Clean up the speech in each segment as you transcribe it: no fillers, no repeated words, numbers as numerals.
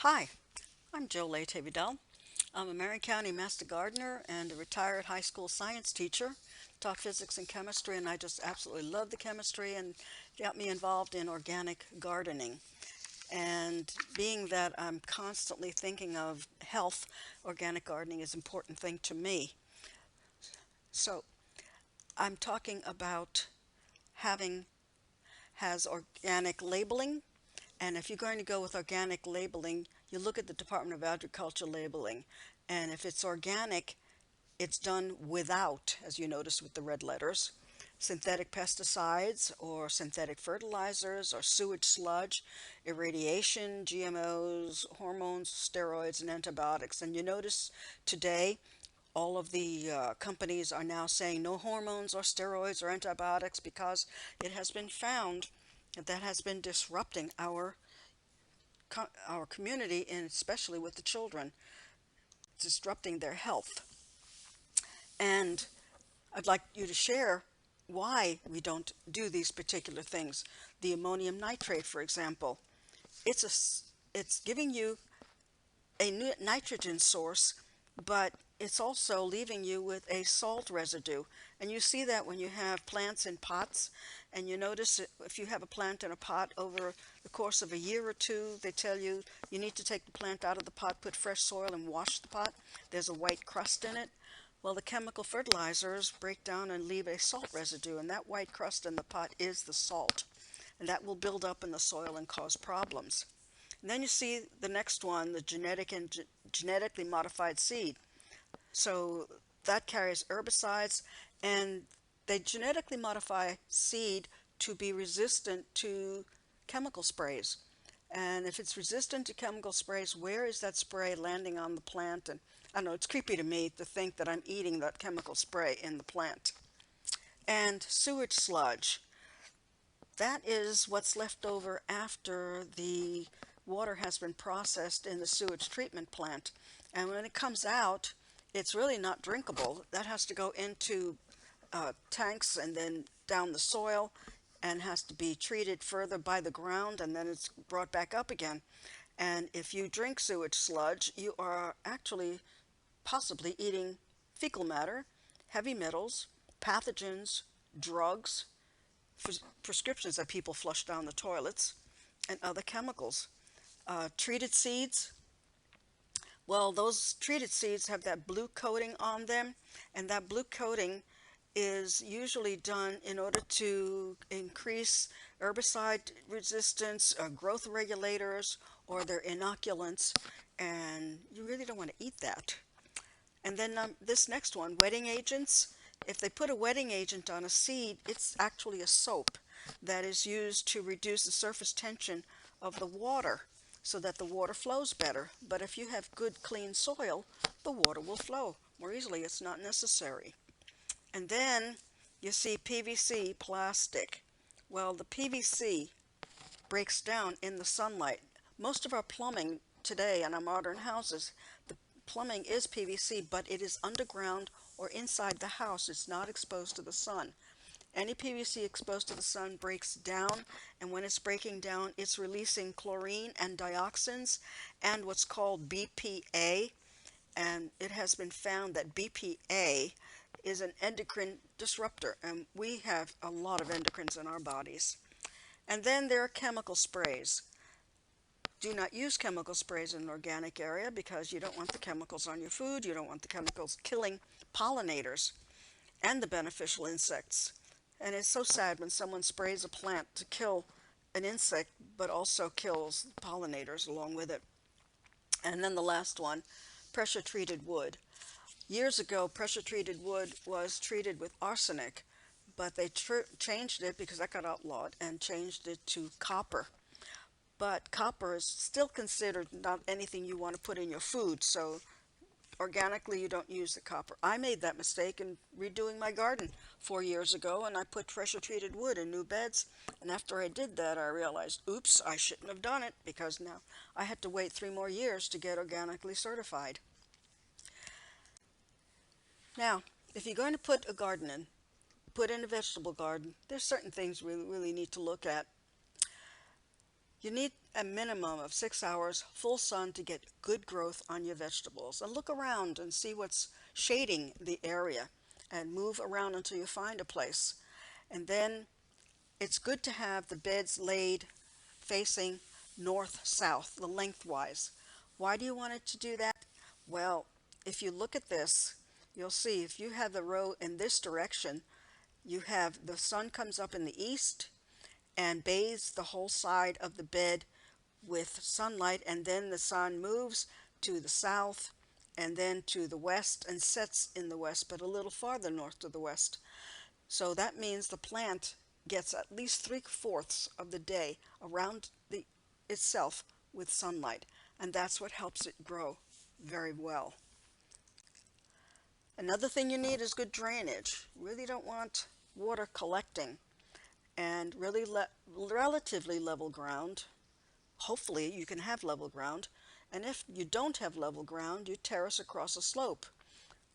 Hi, I'm Jill Letye-Vidal. I'm a Marion County Master Gardener and a retired high school science teacher. Taught physics and chemistry, and I just absolutely love the chemistry and got me involved in organic gardening. And being that I'm constantly thinking of health, organic gardening is an important thing to me. So I'm talking about having has organic labeling. And if you're going to go with organic labeling, you look at the Department of Agriculture labeling. And if it's organic, it's done without, as you notice with the red letters, synthetic pesticides or synthetic fertilizers or sewage sludge, irradiation, GMOs, hormones, steroids, and antibiotics. And you notice today all of the companies are now saying no hormones or steroids or antibiotics because it has been found that that has been disrupting our community, and especially with the children, disrupting their health. And I'd like you to share why we don't do these particular things. The ammonium nitrate, for example, it's it's giving you a nitrogen source, but it's also leaving you with a salt residue. And you see that when you have plants in pots, and you notice if you have a plant in a pot over the course of a year or two, they tell you you need to take the plant out of the pot, put fresh soil, and wash the pot. There's a white crust in it. Well, the chemical fertilizers break down and leave a salt residue, and that white crust in the pot is the salt. And that will build up in the soil and cause problems. And then you see the next one, the genetically modified seed. So that carries herbicides, and they genetically modify seed to be resistant to chemical sprays. And if it's resistant to chemical sprays, where is that spray landing on the plant? And I don't know, it's creepy to me to think that I'm eating that chemical spray in the plant. And sewage sludge. That is what's left over after the water has been processed in the sewage treatment plant. And when it comes out, it's really not drinkable. That has to go into tanks and then down the soil and has to be treated further by the ground, and then it's brought back up again. And if you drink sewage sludge, you are actually possibly eating fecal matter, heavy metals, pathogens, drugs, prescriptions that people flush down the toilets, and other chemicals. Treated seeds, well, those treated seeds have that blue coating on them, and that blue coating is usually done in order to increase herbicide resistance, growth regulators, or their inoculants, and you really don't want to eat that. And then this next one, wetting agents. If they put a wetting agent on a seed, it's actually a soap that is used to reduce the surface tension of the water so that the water flows better. But if you have good, clean soil, the water will flow more easily. It's not necessary. And then you see PVC plastic. Well, the PVC breaks down in the sunlight. Most of our plumbing today in our modern houses, the plumbing is PVC, but it is underground or inside the house. It's not exposed to the sun. Any PVC exposed to the sun breaks down, and when it's breaking down, it's releasing chlorine and dioxins and what's called BPA. And it has been found that BPA is an endocrine disruptor, and we have a lot of endocrines in our bodies. And then there are chemical sprays. Do not use chemical sprays in an organic area because you don't want the chemicals on your food. You don't want the chemicals killing pollinators and the beneficial insects. And it's so sad when someone sprays a plant to kill an insect but also kills pollinators along with it. And then the last one, pressure treated wood. Years ago, pressure treated wood was treated with arsenic, but they changed it because that got outlawed and changed it to copper. But copper is still considered not anything you want to put in your food, so organically you don't use the copper. I made that mistake in redoing my garden 4 years ago, and I put pressure treated wood in new beds, and after I did that I realized, oops, I shouldn't have done it, because now I had to wait 3 more years to get organically certified. Now, if you're going to put a garden in, put in a vegetable garden, there's certain things we really need to look at. You need a minimum of 6 hours full sun to get good growth on your vegetables. And look around and see what's shading the area and move around until you find a place. And then it's good to have the beds laid facing north-south, the lengthwise. Why do you want it to do that? Well, if you look at this, you'll see if you have the row in this direction, you have the sun comes up in the east and bathes the whole side of the bed with sunlight, and then the sun moves to the south and then to the west and sets in the west, but a little farther north to the west. So that means the plant gets at least three-fourths of the day around itself with sunlight, and that's what helps it grow very well. Another thing you need is good drainage. You really don't want water collecting, and really relatively level ground. Hopefully you can have level ground, and if you don't have level ground, you terrace across a slope.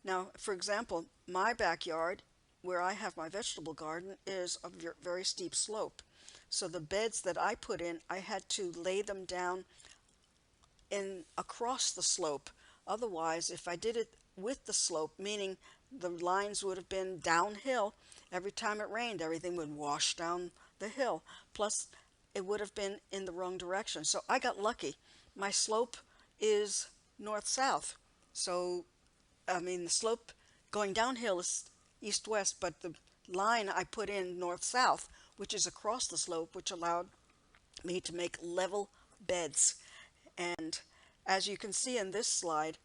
Now, for example, my backyard, where I have my vegetable garden, is a very steep slope. So the beds that I put in, I had to lay them down in across the slope. Otherwise, if I did it with the slope, meaning the lines would have been downhill, every time it rained, everything would wash down the hill. Plus, it would have been in the wrong direction. So I got lucky. My slope is north-south. So, I mean, the slope going downhill is east-west, but the line I put in north-south, which is across the slope, which allowed me to make level beds. And as you can see in this slide,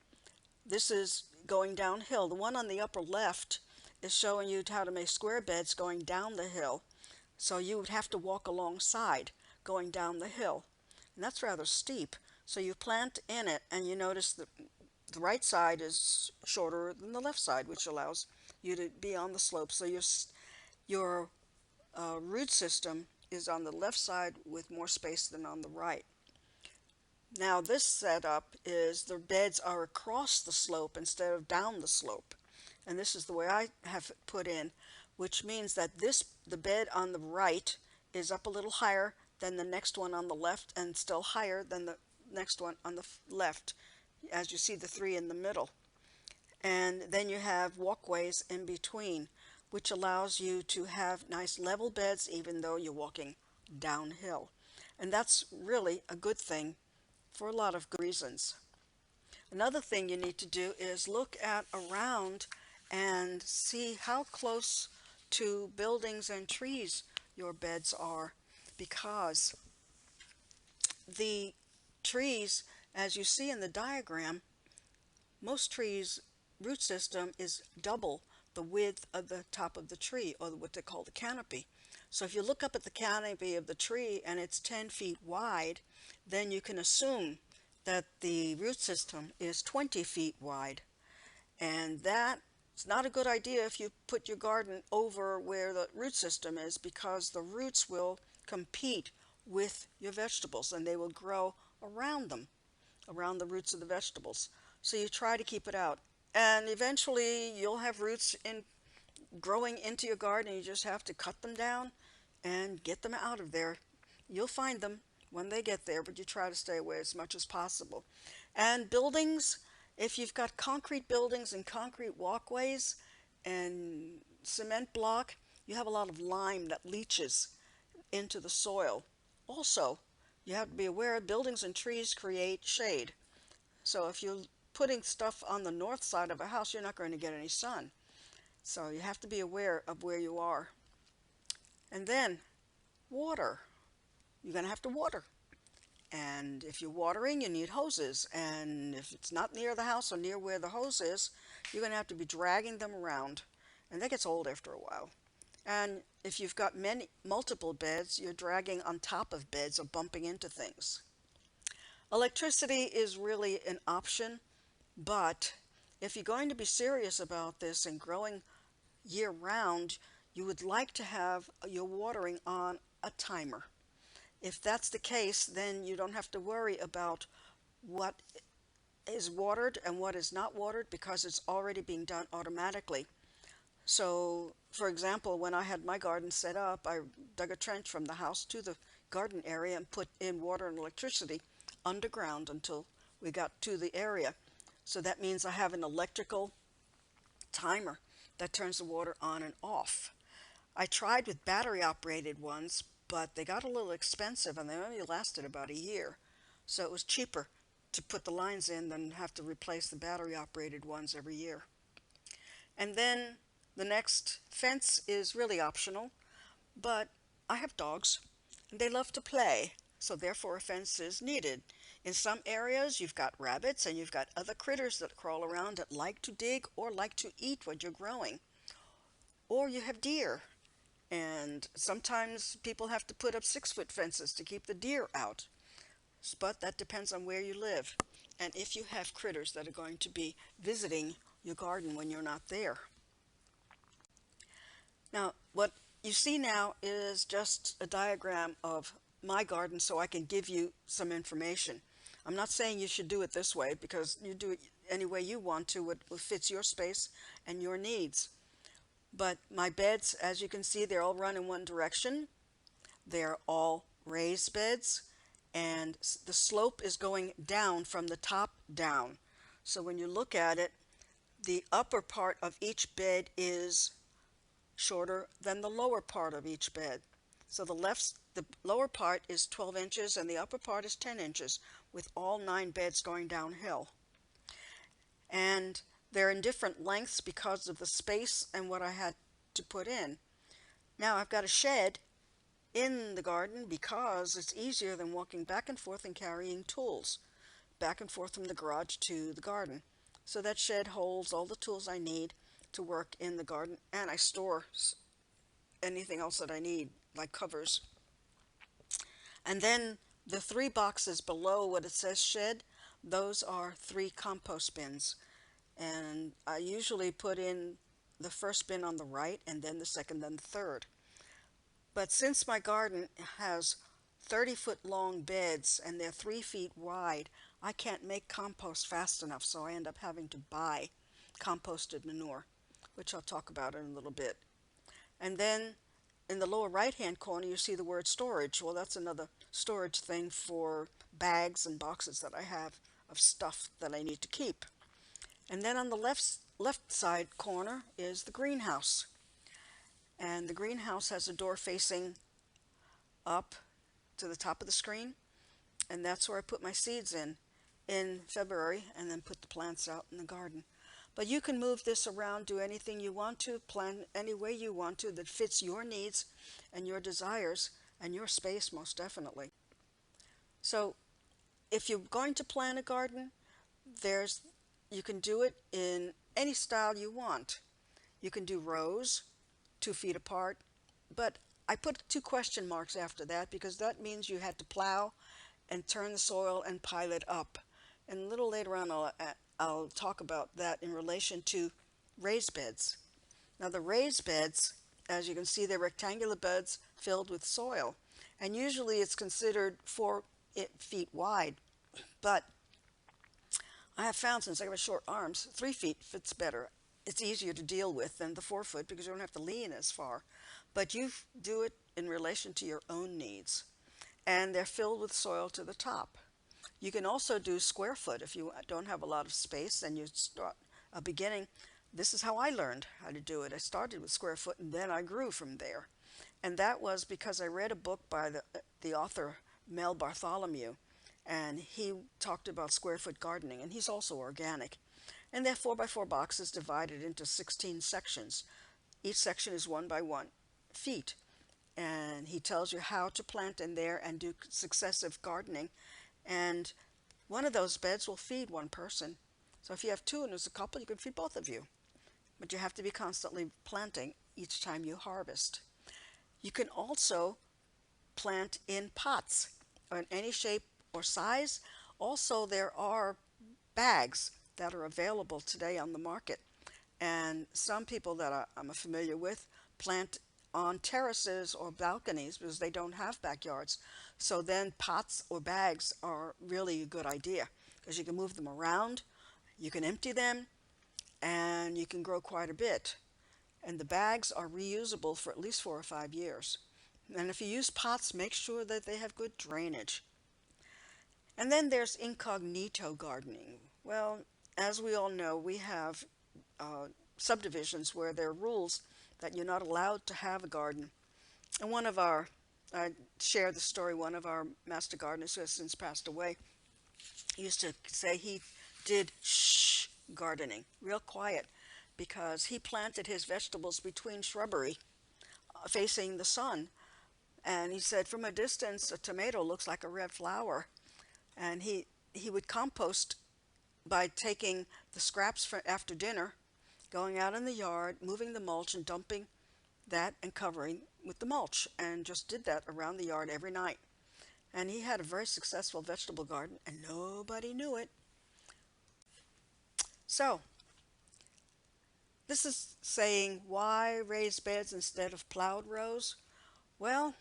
this is going downhill. The one on the upper left is showing you how to make square beds going down the hill. So you would have to walk alongside going down the hill. And that's rather steep. So you plant in it, and you notice that the right side is shorter than the left side, which allows you to be on the slope. So your root system is on the left side with more space than on the right. Now this setup is the beds are across the slope instead of down the slope. And this is the way I have it put in, which means that the bed on the right is up a little higher than the next one on the left, and still higher than the next one on the left, as you see the three in the middle. And then you have walkways in between, which allows you to have nice level beds even though you're walking downhill. And that's really a good thing for a lot of good reasons. Another thing you need to do is look at around and see how close to buildings and trees your beds are, because the trees, as you see in the diagram, most trees' root system is double the width of the top of the tree, or what they call the canopy. So if you look up at the canopy of the tree and it's 10 feet wide, then you can assume that the root system is 20 feet wide. And that's not a good idea if you put your garden over where the root system is, because the roots will compete with your vegetables and they will grow around them, around the roots of the vegetables. So you try to keep it out. And eventually you'll have roots growing into your garden. You just have to cut them down and get them out of there. You'll find them when they get there, but you try to stay away as much as possible. And buildings, if you've got concrete buildings and concrete walkways and cement block, you have a lot of lime that leaches into the soil. Also, you have to be aware buildings and trees create shade. So if you're putting stuff on the north side of a house, you're not going to get any sun. So you have to be aware of where you are. And then water. You're going to have to water. And if you're watering, you need hoses. And if it's not near the house or near where the hose is, you're going to have to be dragging them around. And that gets old after a while. And if you've got multiple beds, you're dragging on top of beds or bumping into things. Electricity is really an option, but if you're going to be serious about this and growing year-round, you would like to have your watering on a timer. If that's the case, then you don't have to worry about what is watered and what is not watered, because it's already being done automatically. So, for example, when I had my garden set up, I dug a trench from the house to the garden area and put in water and electricity underground until we got to the area. So that means I have an electrical timer that turns the water on and off. I tried with battery operated ones, but they got a little expensive and they only lasted about a year. So it was cheaper to put the lines in than have to replace the battery operated ones every year. And then the next fence is really optional, but I have dogs and they love to play, so therefore a fence is needed. In some areas you've got rabbits and you've got other critters that crawl around that like to dig or like to eat what you're growing. Or you have deer, and sometimes people have to put up 6-foot fences to keep the deer out. But that depends on where you live and if you have critters that are going to be visiting your garden when you're not there. Now, what you see now is just a diagram of my garden so I can give you some information. I'm not saying you should do it this way because you do it any way you want to, what fits your space and your needs. But my beds, as you can see, they're all run in one direction. They're all raised beds, and the slope is going down from the top down. So when you look at it, the upper part of each bed is shorter than the lower part of each bed. So the lower part is 12 inches and the upper part is 10 inches with all 9 beds going downhill. And they're in different lengths because of the space and what I had to put in. Now I've got a shed in the garden because it's easier than walking back and forth and carrying tools back and forth from the garage to the garden. So that shed holds all the tools I need to work in the garden, and I store anything else that I need, like covers. And then the 3 boxes below what it says shed, those are 3 compost bins. And I usually put in the first bin on the right and then the second, then the third. But since my garden has 30-foot long beds and they're 3 feet wide, I can't make compost fast enough, so I end up having to buy composted manure, which I'll talk about in a little bit. And then in the lower right hand corner you see the word storage. Well, that's another storage thing for bags and boxes that I have of stuff that I need to keep. And then on the left side corner is the greenhouse. And the greenhouse has a door facing up to the top of the screen, and that's where I put my seeds in February and then put the plants out in the garden. But you can move this around, do anything you want to, plan any way you want to that fits your needs and your desires and your space most definitely. So if you're going to plant a garden, you can do it in any style you want. You can do rows, 2 feet apart, but I put 2 question marks after that because that means you had to plow and turn the soil and pile it up. And a little later on I'll talk about that in relation to raised beds. Now the raised beds, as you can see, they're rectangular beds filled with soil, and usually it's considered 4 feet wide, but I have found, since I have short arms, 3 feet fits better. It's easier to deal with than the 4 foot because you don't have to lean as far. But you do it in relation to your own needs. And they're filled with soil to the top. You can also do square foot if you don't have a lot of space and you start a beginning. This is how I learned how to do it. I started with square foot and then I grew from there. And that was because I read a book by the author Mel Bartholomew, and he talked about square foot gardening, and he's also organic. And they're 4x4 boxes divided into 16 sections. Each section is 1 by 1 feet. And he tells you how to plant in there and do successive gardening. And one of those beds will feed 1 person. So if you have 2 and there's a couple, you can feed both of you. But you have to be constantly planting each time you harvest. You can also plant in pots or in any shape or size. Also, there are bags that are available today on the market, and some people that I'm familiar with plant on terraces or balconies because they don't have backyards. So then pots or bags are really a good idea because you can move them around, you can empty them, and you can grow quite a bit. And the bags are reusable for at least 4 or 5 years. And if you use pots, make sure that they have good drainage. And then there's incognito gardening. Well, as we all know, we have uh, subdivisions where there are rules that you're not allowed to have a garden. And I share the story, one of our master gardeners who has since passed away used to say he did shh gardening, real quiet, because he planted his vegetables between shrubbery facing the sun. And he said from a distance, a tomato looks like a red flower. And he would compost by taking the scraps for after dinner, going out in the yard, moving the mulch and dumping that and covering with the mulch, and just did that around the yard every night. And he had a very successful vegetable garden and nobody knew it. So this is saying why raised beds instead of plowed rows. Well,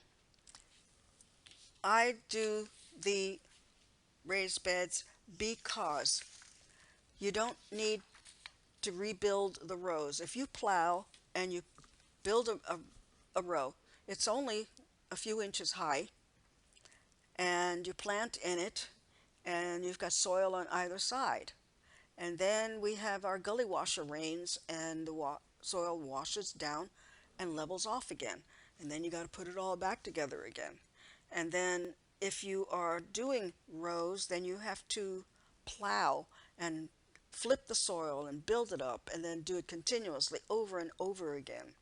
I do the raised beds because you don't need to rebuild the rows. If you plow and you build a row, it's only a few inches high, and you plant in it, and you've got soil on either side. And then we have our gully washer rains, and the soil washes down and levels off again. And then you got to put it all back together again. And then if you are doing rows, then you have to plow and flip the soil and build it up and then do it continuously over and over again.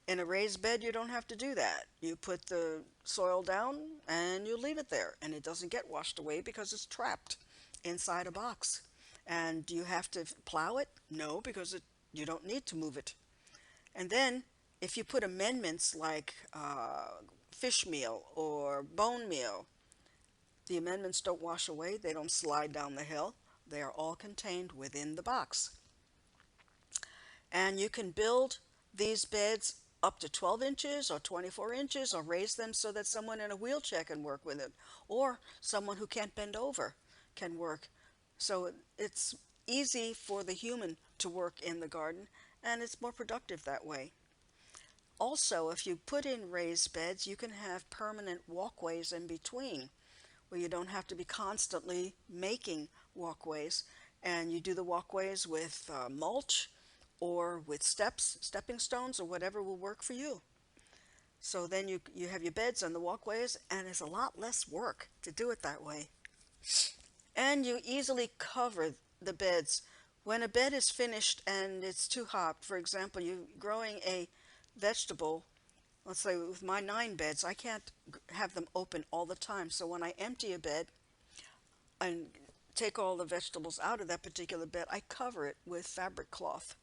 In a raised bed, you don't have to do that. You put the soil down and you leave it there, and it doesn't get washed away because it's trapped inside a box. And do you have to plow it? No, because you don't need to move it. And then if you put amendments like fish meal or bone meal, the amendments don't wash away, they don't slide down the hill. They are all contained within the box. And you can build these beds up to 12 inches or 24 inches, or raise them so that someone in a wheelchair can work with it, or someone who can't bend over can work. So it's easy for the human to work in the garden, and it's more productive that way. Also, if you put in raised beds, you can have permanent walkways in between where you don't have to be constantly making walkways. And you do the walkways with mulch or with stepping stones, or whatever will work for you. So then you have your beds on the walkways, and it's a lot less work to do it that way. And you easily cover the beds. When a bed is finished and it's too hot, for example, you're growing a vegetable, let's say with my 9 beds, I can't have them open all the time. So when I empty a bed and take all the vegetables out of that particular bed, I cover it with fabric cloth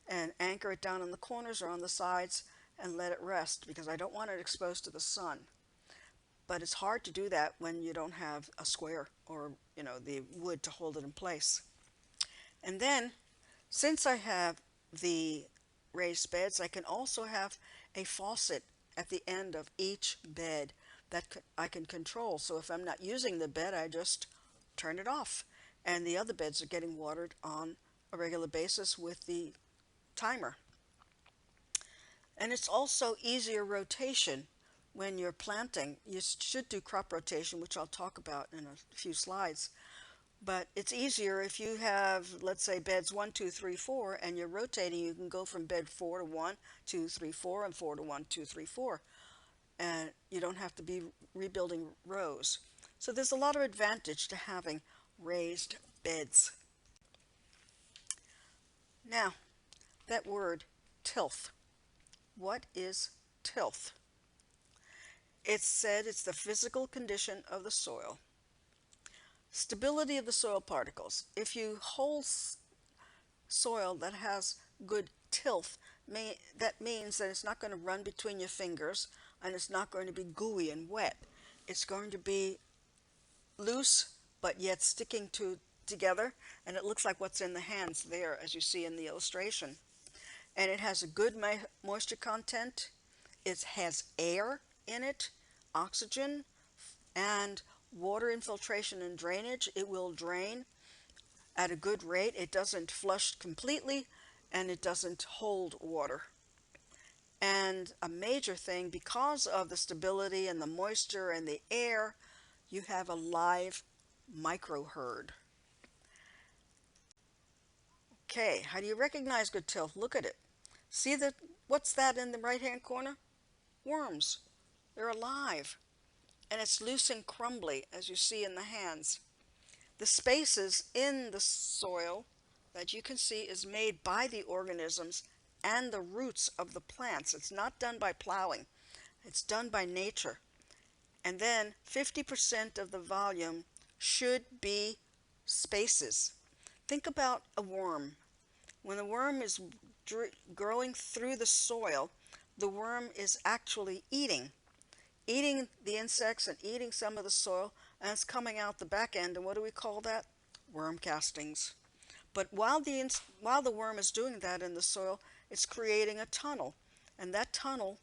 and anchor it down in the corners or on the sides and let it rest, because I don't want it exposed to the sun. But it's hard to do that when you don't have a square or, the wood to hold it in place. And then, since I have the raised beds, I can also have a faucet at the end of each bed that I can control. So if I'm not using the bed, I just turn it off. And the other beds are getting watered on a regular basis with the timer. And it's also easier rotation when you're planting. You should do crop rotation, which I'll talk about in a few slides. But it's easier if you have, let's say, beds 1, 2, 3, 4, and you're rotating. You can go from bed 4 to 1, 2, 3, 4, and 4 to 1, 2, 3, 4. And you don't have to be rebuilding rows. So there's a lot of advantage to having raised beds. Now, that word, tilth. What is tilth? It's said it's the physical condition of the soil. Stability of the soil particles. If you hold soil that has good tilth, that means that it's not going to run between your fingers, and it's not going to be gooey and wet. It's going to be loose but yet sticking together, and it looks like what's in the hands there, as you see in the illustration. And it has a good moisture content. It has air in it, oxygen, and water infiltration and drainage. It will drain at a good rate. It doesn't flush completely, and it doesn't hold water. And a major thing, because of the stability and the moisture and the air, you have a live micro herd. Okay, how do you recognize good till? Look at it. See that? What's that in the right hand corner? Worms. They're alive. And it's loose and crumbly, as you see in the hands. The spaces in the soil that you can see is made by the organisms and the roots of the plants. It's not done by plowing. It's done by nature. And then 50% of the volume should be spaces. Think about a worm. When the worm is growing through the soil, the worm is actually eating the insects and eating some of the soil, and it's coming out the back end. And what do we call that? Worm castings. But while the worm is doing that in the soil, it's creating a tunnel, and that tunnel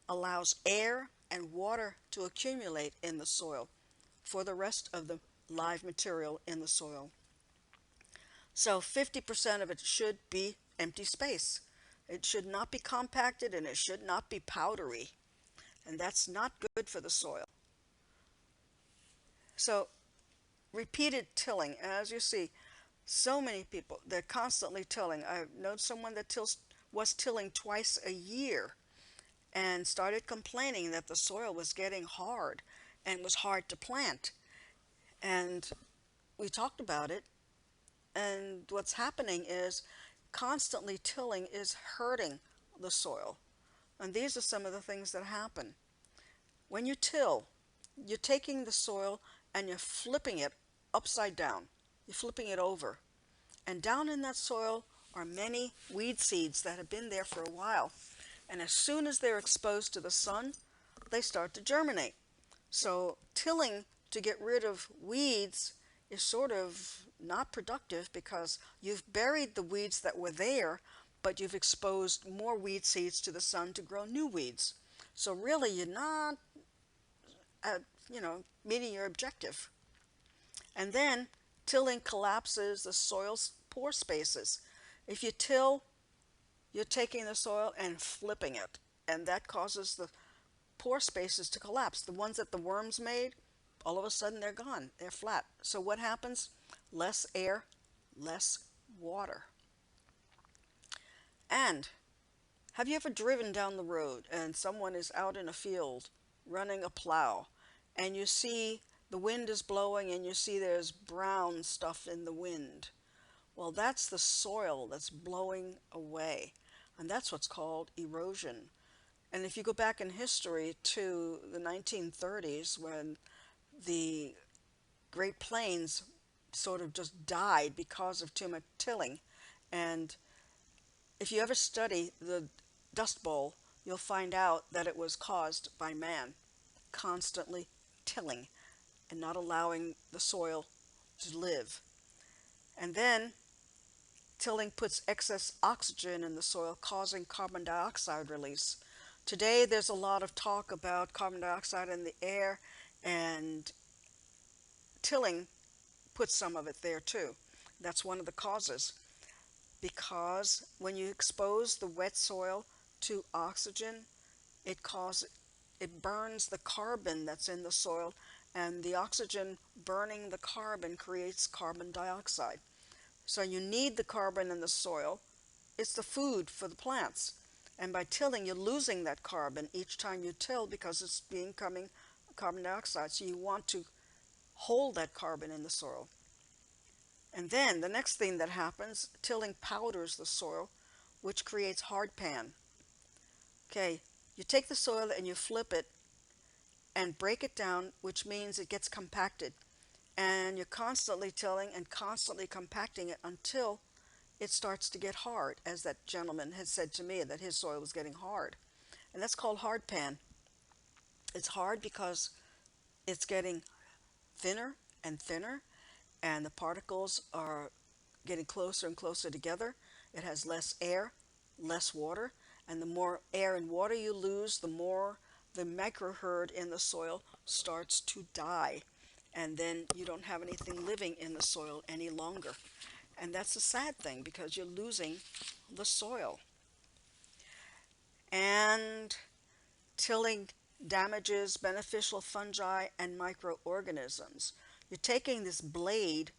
allows air and water to accumulate in the soil for the rest of the live material in the soil. So 50% of it should be empty space. It should not be compacted, and it should not be powdery. And that's not good for the soil. So repeated tilling, as you see, so many people, they're constantly tilling. I know someone that was tilling twice a year and started complaining that the soil was getting hard and was hard to plant. And we talked about it, and what's happening is constantly tilling is hurting the soil. And these are some of the things that happen. When you till, you're taking the soil and you're flipping it upside down. You're flipping it over. And down in that soil are many weed seeds that have been there for a while. And as soon as they're exposed to the sun, they start to germinate. So tilling to get rid of weeds is sort of not productive, because you've buried the weeds that were there, but you've exposed more weed seeds to the sun to grow new weeds. So really you're not meeting your objective. And then tilling collapses the soil's pore spaces. If you till, you're taking the soil and flipping it, and that causes the pore spaces to collapse. The ones that the worms made, all of a sudden they're gone. They're flat. So what happens? Less air, less water. And have you ever driven down the road and someone is out in a field running a plow, and you see the wind is blowing and you see there's brown stuff in the wind? Well, that's the soil that's blowing away, and that's what's called erosion. And if you go back in history to the 1930s, when the Great Plains sort of just died because of too much tilling, and if you ever study the Dust Bowl, you'll find out that it was caused by man constantly tilling and not allowing the soil to live. And then tilling puts excess oxygen in the soil, causing carbon dioxide release. Today there's a lot of talk about carbon dioxide in the air, and tilling puts some of it there too. That's one of the causes, because when you expose the wet soil to oxygen, it burns the carbon that's in the soil, and the oxygen burning the carbon creates carbon dioxide. So you need the carbon in the soil. It's the food for the plants. And by tilling, you're losing that carbon each time you till, because it's becoming carbon dioxide. So you want to hold that carbon in the soil. And then the next thing that happens, tilling powders the soil, which creates hard pan. Okay, you take the soil and you flip it and break it down, which means it gets compacted. And you're constantly tilling and constantly compacting it until it starts to get hard, as that gentleman had said to me that his soil was getting hard. And that's called hard pan. It's hard because it's getting thinner and thinner, and the particles are getting closer and closer together. It has less air, less water, and the more air and water you lose, the more the microherd in the soil starts to die, and then you don't have anything living in the soil any longer. And that's a sad thing, because you're losing the soil. and tilling damages beneficial fungi and microorganisms. You're taking this blade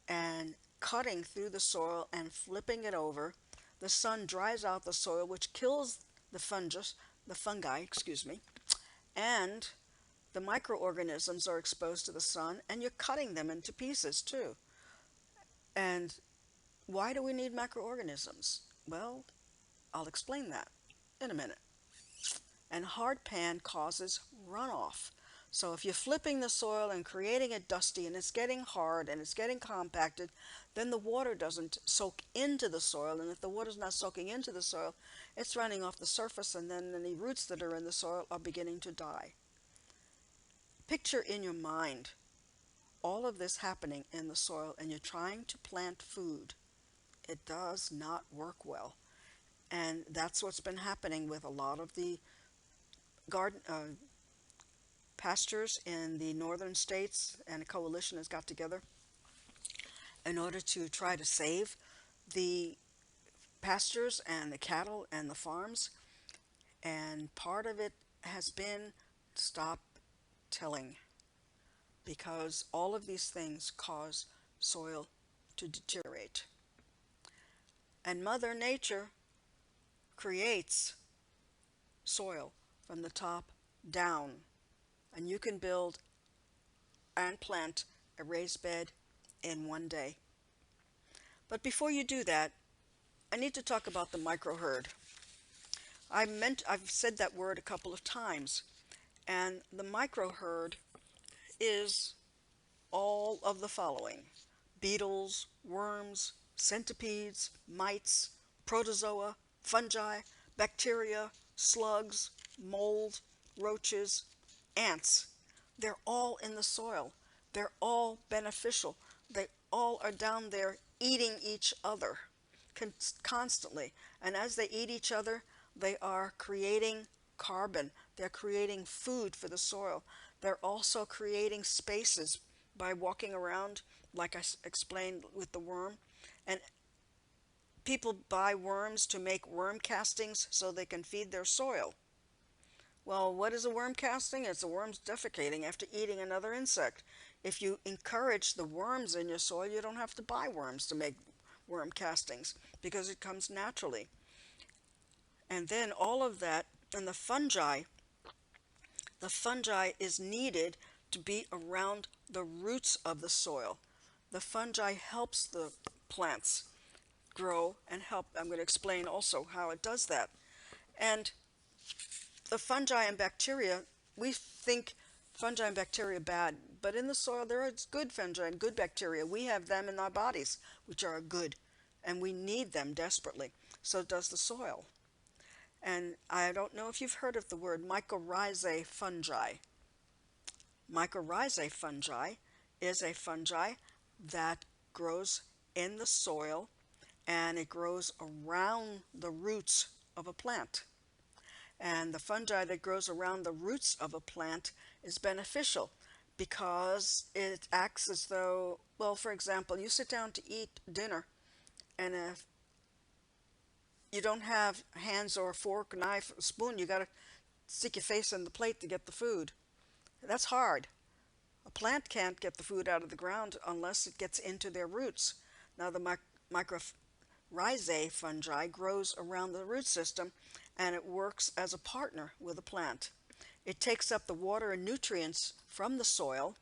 and cutting through the soil and flipping it over. The sun dries out the soil, which kills the fungi, excuse me, and the microorganisms are exposed to the sun, and you're cutting them into pieces too. And why do we need microorganisms? Well, I'll explain that in a minute. And hard pan causes runoff. So if you're flipping the soil and creating it dusty and it's getting hard and it's getting compacted, then the water doesn't soak into the soil. And if the water's not soaking into the soil, it's running off the surface, and then any roots that are in the soil are beginning to die. Picture in your mind all of this happening in the soil, and you're trying to plant food. It does not work well. And that's what's been happening with a lot of the garden pastures in the northern states, and a coalition has got together in order to try to save the pastures and the cattle and the farms. And part of it has been stop tilling, because all of these things cause soil to deteriorate. And Mother Nature creates soil from the top down, and you can build and plant a raised bed in one day. But before you do that, I need to talk about the microherd. I've said that word a couple of times, and the microherd is all of the following: beetles, worms, centipedes, mites, protozoa, fungi, bacteria, slugs, mold, roaches, ants. They're all in the soil. They're all beneficial. They all are down there eating each other constantly. And as they eat each other, they are creating carbon. They're creating food for the soil. They're also creating spaces by walking around, like I explained with the worm. And people buy worms to make worm castings so they can feed their soil. Well, what is a worm casting? It's a worm's defecating after eating another insect. If you encourage the worms in your soil, you don't have to buy worms to make worm castings, because it comes naturally. And then all of that, and the fungi is needed to be around the roots of the soil. The fungi helps the plants grow and help. I'm going to explain also how it does that. And the fungi and bacteria, we think fungi and bacteria bad, but in the soil there is good fungi and good bacteria. We have them in our bodies, which are good, and we need them desperately. So does the soil. And I don't know if you've heard of the word mycorrhizae fungi. Mycorrhizae fungi is a fungi that grows in the soil, and it grows around the roots of a plant. And the fungi that grows around the roots of a plant is beneficial because it acts as though, well, for example, you sit down to eat dinner, and if you don't have hands or a fork, knife, spoon, you got to stick your face in the plate to get the food. That's hard. A plant can't get the food out of the ground unless it gets into their roots. Now, the mycorrhizae fungi grows around the root system, and it works as a partner with a plant. It takes up the water and nutrients from the soil,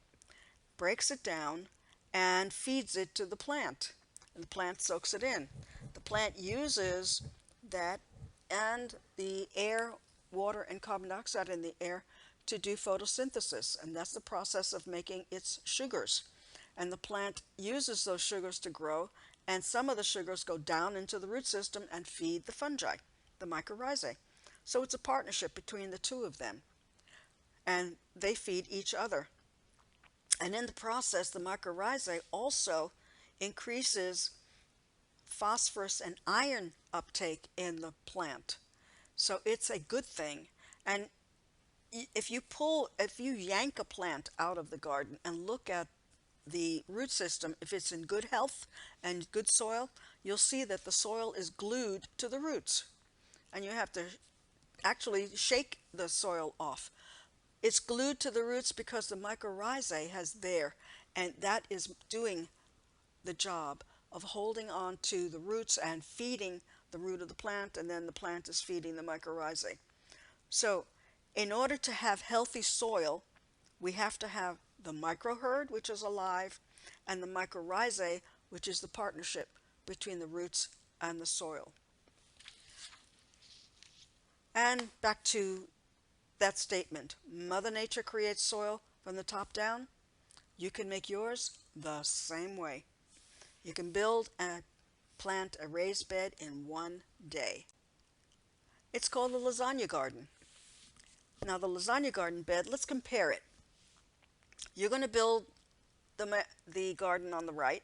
breaks it down, and feeds it to the plant. And the plant soaks it in. The plant uses that and the air, water, and carbon dioxide in the air to do photosynthesis, and that's the process of making its sugars. And the plant uses those sugars to grow, and some of the sugars go down into the root system and feed the fungi, the mycorrhizae. So it's a partnership between the two of them, and they feed each other. And in the process, the mycorrhizae also increases phosphorus and iron uptake in the plant. So it's a good thing. And if you yank a plant out of the garden and look at the root system, if it's in good health and good soil, you'll see that the soil is glued to the roots. And you have to actually shake the soil off. It's glued to the roots because the mycorrhizae has there, and that is doing the job of holding on to the roots and feeding the root of the plant, and then the plant is feeding the mycorrhizae. So in order to have healthy soil, we have to have the microherd, which is alive, and the mycorrhizae, which is the partnership between the roots and the soil. And back to that statement, Mother Nature creates soil from the top down. You can make yours the same way. You can build and plant a raised bed in one day. It's called the lasagna garden. Now the lasagna garden bed, let's compare it. You're going to build the garden on the right.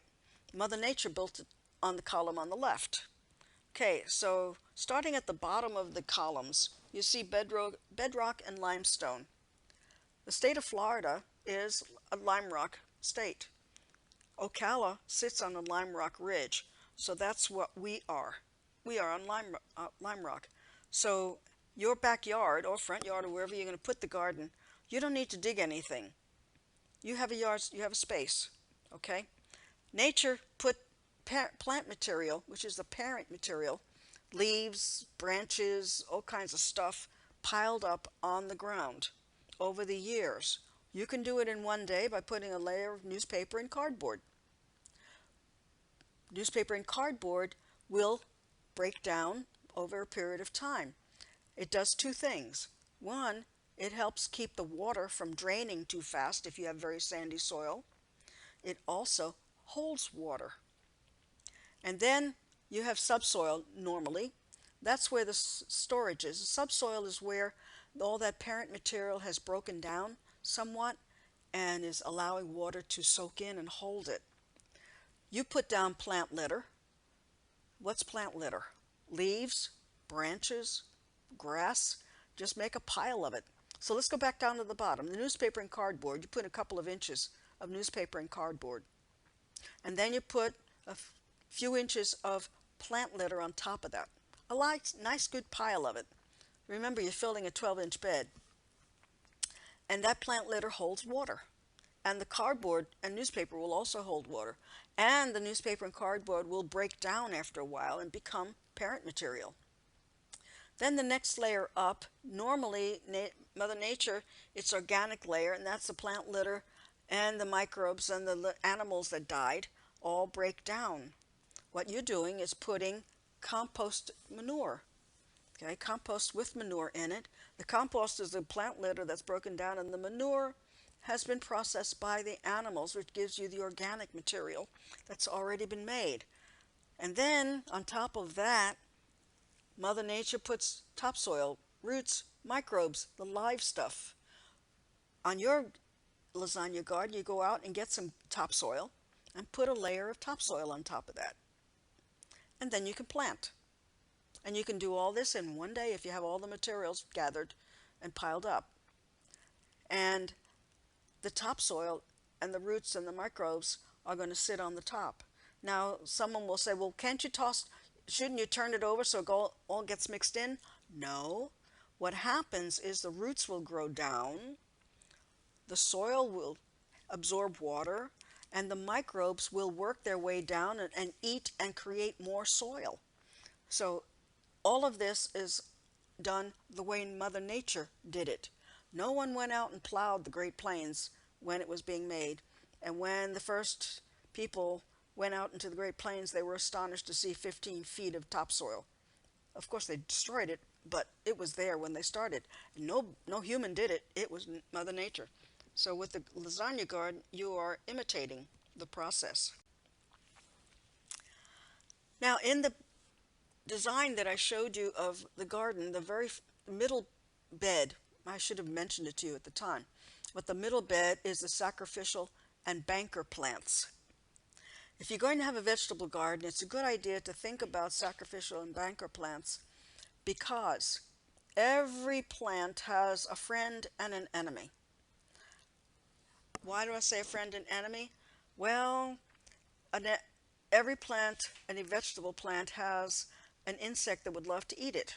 Mother Nature built it on the column on the left. Okay, so starting at the bottom of the columns, you see bedrock and limestone. The state of Florida is a lime rock state. Ocala sits on a lime rock ridge, so that's what we are. We are on lime rock. So your backyard or front yard or wherever you're going to put the garden, you don't need to dig anything. You have a yard, you have a space, okay? Nature put plant material, which is the parent material, leaves, branches, all kinds of stuff piled up on the ground over the years. You can do it in one day by putting a layer of newspaper and cardboard. Newspaper and cardboard will break down over a period of time. It does two things. One, it helps keep the water from draining too fast if you have very sandy soil. It also holds water. And then you have subsoil normally. That's where the storage is. The subsoil is where all that parent material has broken down somewhat and is allowing water to soak in and hold it. You put down plant litter. What's plant litter? Leaves, branches, grass. Just make a pile of it. So let's go back down to the bottom. The newspaper and cardboard, you put a couple of inches of newspaper and cardboard. And then you put a few inches of plant litter on top of that. A nice good pile of it. Remember, you're filling a 12-inch bed. And that plant litter holds water. And the cardboard and newspaper will also hold water. And the newspaper and cardboard will break down after a while and become parent material. Then the next layer up, normally Mother Nature, it's organic layer, and that's the plant litter and the microbes and the animals that died all break down. What you're doing is putting compost manure. Okay, compost with manure in it. The compost is the plant litter that's broken down, and the manure has been processed by the animals, which gives you the organic material that's already been made. And then on top of that, Mother Nature puts topsoil, roots, microbes, the live stuff. On your lasagna garden, you go out and get some topsoil and put a layer of topsoil on top of that. And then you can plant. And you can do all this in one day if you have all the materials gathered and piled up. And the topsoil and the roots and the microbes are going to sit on the top. Now, someone will say, well, shouldn't you turn it over so it all gets mixed in? No. What happens is the roots will grow down, the soil will absorb water, and the microbes will work their way down and eat and create more soil. So all of this is done the way Mother Nature did it. No one went out and plowed the Great Plains when it was being made. And when the first people went out into the Great Plains, they were astonished to see 15 feet of topsoil. Of course, they destroyed it, but it was there when they started. No human did it. It was Mother Nature. So with the lasagna garden, you are imitating the process. Now, in the design that I showed you of the garden, the very middle bed, I should have mentioned it to you at the time, but the middle bed is the sacrificial and banker plants. If you're going to have a vegetable garden, it's a good idea to think about sacrificial and banker plants, because every plant has a friend and an enemy. Why do I say a friend and enemy? Well, every plant, any vegetable plant, has an insect that would love to eat it.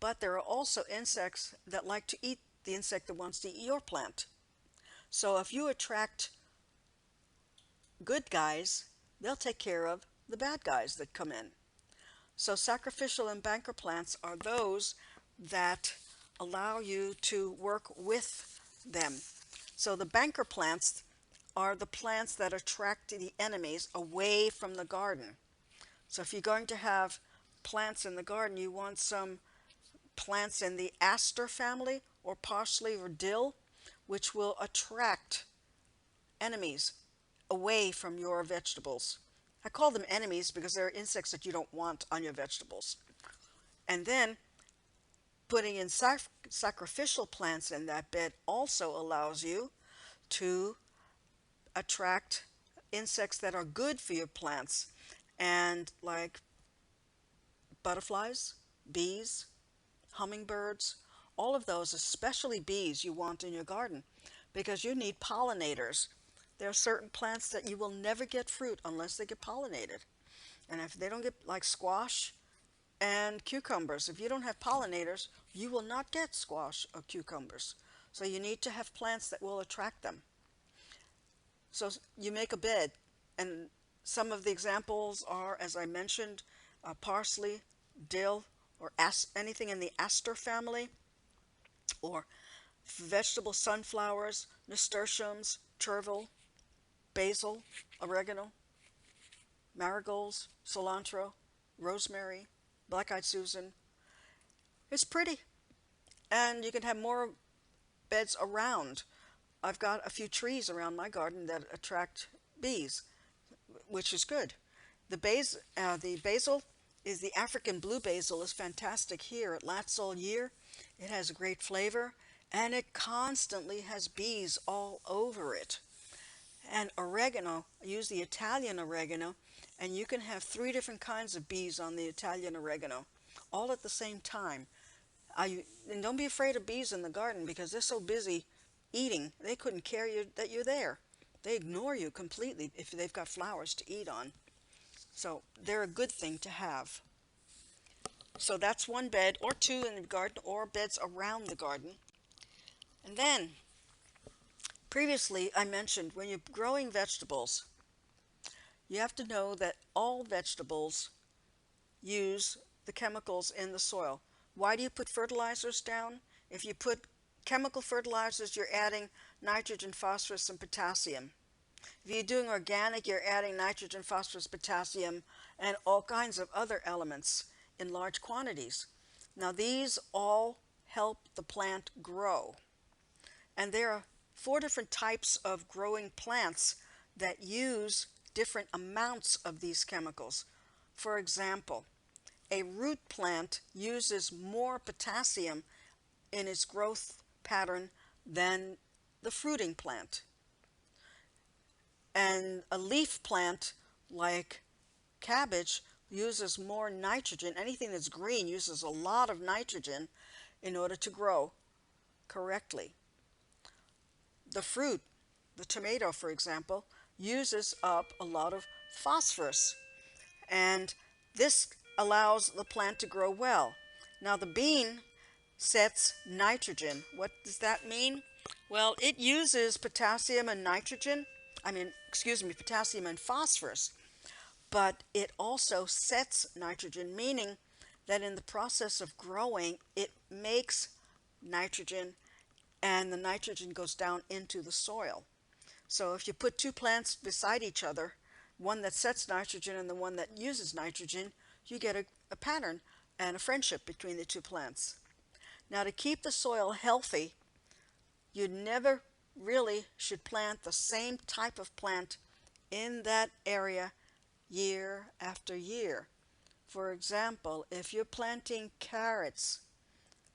But there are also insects that like to eat the insect that wants to eat your plant. So if you attract good guys, they'll take care of the bad guys that come in. So sacrificial and banker plants are those that allow you to work with them. So the banker plants are the plants that attract the enemies away from the garden. So if you're going to have plants in the garden, you want some plants in the aster family or parsley or dill, which will attract enemies away from your vegetables. I call them enemies because they're insects that you don't want on your vegetables. And then putting in sacrificial plants in that bed also allows you to attract insects that are good for your plants, and like butterflies, bees, hummingbirds, all of those, especially bees, you want in your garden because you need pollinators. There are certain plants that you will never get fruit unless they get pollinated. And if they don't get, like squash and cucumbers, if you don't have pollinators, you will not get squash or cucumbers. So you need to have plants that will attract them. So you make a bed, and some of the examples are, as I mentioned, parsley, dill, or anything in the aster family, or vegetable sunflowers, nasturtiums, chervil, basil, oregano, marigolds, cilantro, rosemary, black-eyed Susan. It's pretty, and you can have more beds around. I've got a few trees around my garden that attract bees, which is good. The basil is the African blue basil is fantastic here. It lasts all year. It has a great flavor, and it constantly has bees all over it. And oregano, I use the Italian oregano, and you can have 3 different kinds of bees on the Italian oregano, all at the same time. And don't be afraid of bees in the garden because they're so busy eating, they couldn't care that you're there. They ignore you completely if they've got flowers to eat on. So they're a good thing to have. So that's one bed or 2 in the garden or beds around the garden. And then previously I mentioned when you're growing vegetables, you have to know that all vegetables use the chemicals in the soil. Why do you put fertilizers down? If you put chemical fertilizers, you're adding nitrogen, phosphorus, and potassium. If you're doing organic, you're adding nitrogen, phosphorus, potassium, and all kinds of other elements in large quantities. Now these all help the plant grow. And there are 4 different types of growing plants that use different amounts of these chemicals. For example, a root plant uses more potassium in its growth pattern than the fruiting plant. And a leaf plant like cabbage uses more nitrogen. Anything that's green uses a lot of nitrogen in order to grow correctly. The fruit, the tomato for example, uses up a lot of phosphorus, and this allows the plant to grow well. Now the bean sets nitrogen. What does that mean? Well, it uses potassium and potassium and phosphorus, but it also sets nitrogen, meaning that in the process of growing, it makes nitrogen, and the nitrogen goes down into the soil. So if you put 2 plants beside each other, one that sets nitrogen and the one that uses nitrogen, you get a pattern and a friendship between the 2 plants. Now to keep the soil healthy, you never really should plant the same type of plant in that area year after year. For example, if you're planting carrots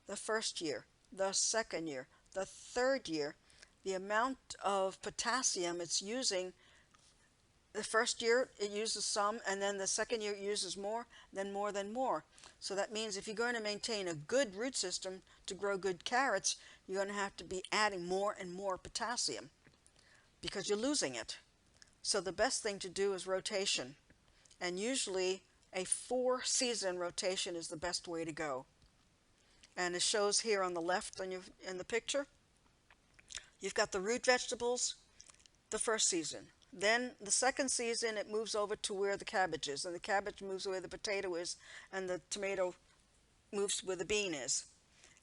the first year, the second year, the third year, the amount of potassium it's using, the first year it uses some, and then the second year it uses more, then more, then more. So that means if you're going to maintain a good root system to grow good carrots, you're going to have to be adding more and more potassium because you're losing it. So the best thing to do is rotation, and usually a 4-season rotation is the best way to go. And it shows here on the left in the picture. You've got the root vegetables the first season. Then the second season it moves over to where the cabbage is, and the cabbage moves where the potato is, and the tomato moves where the bean is.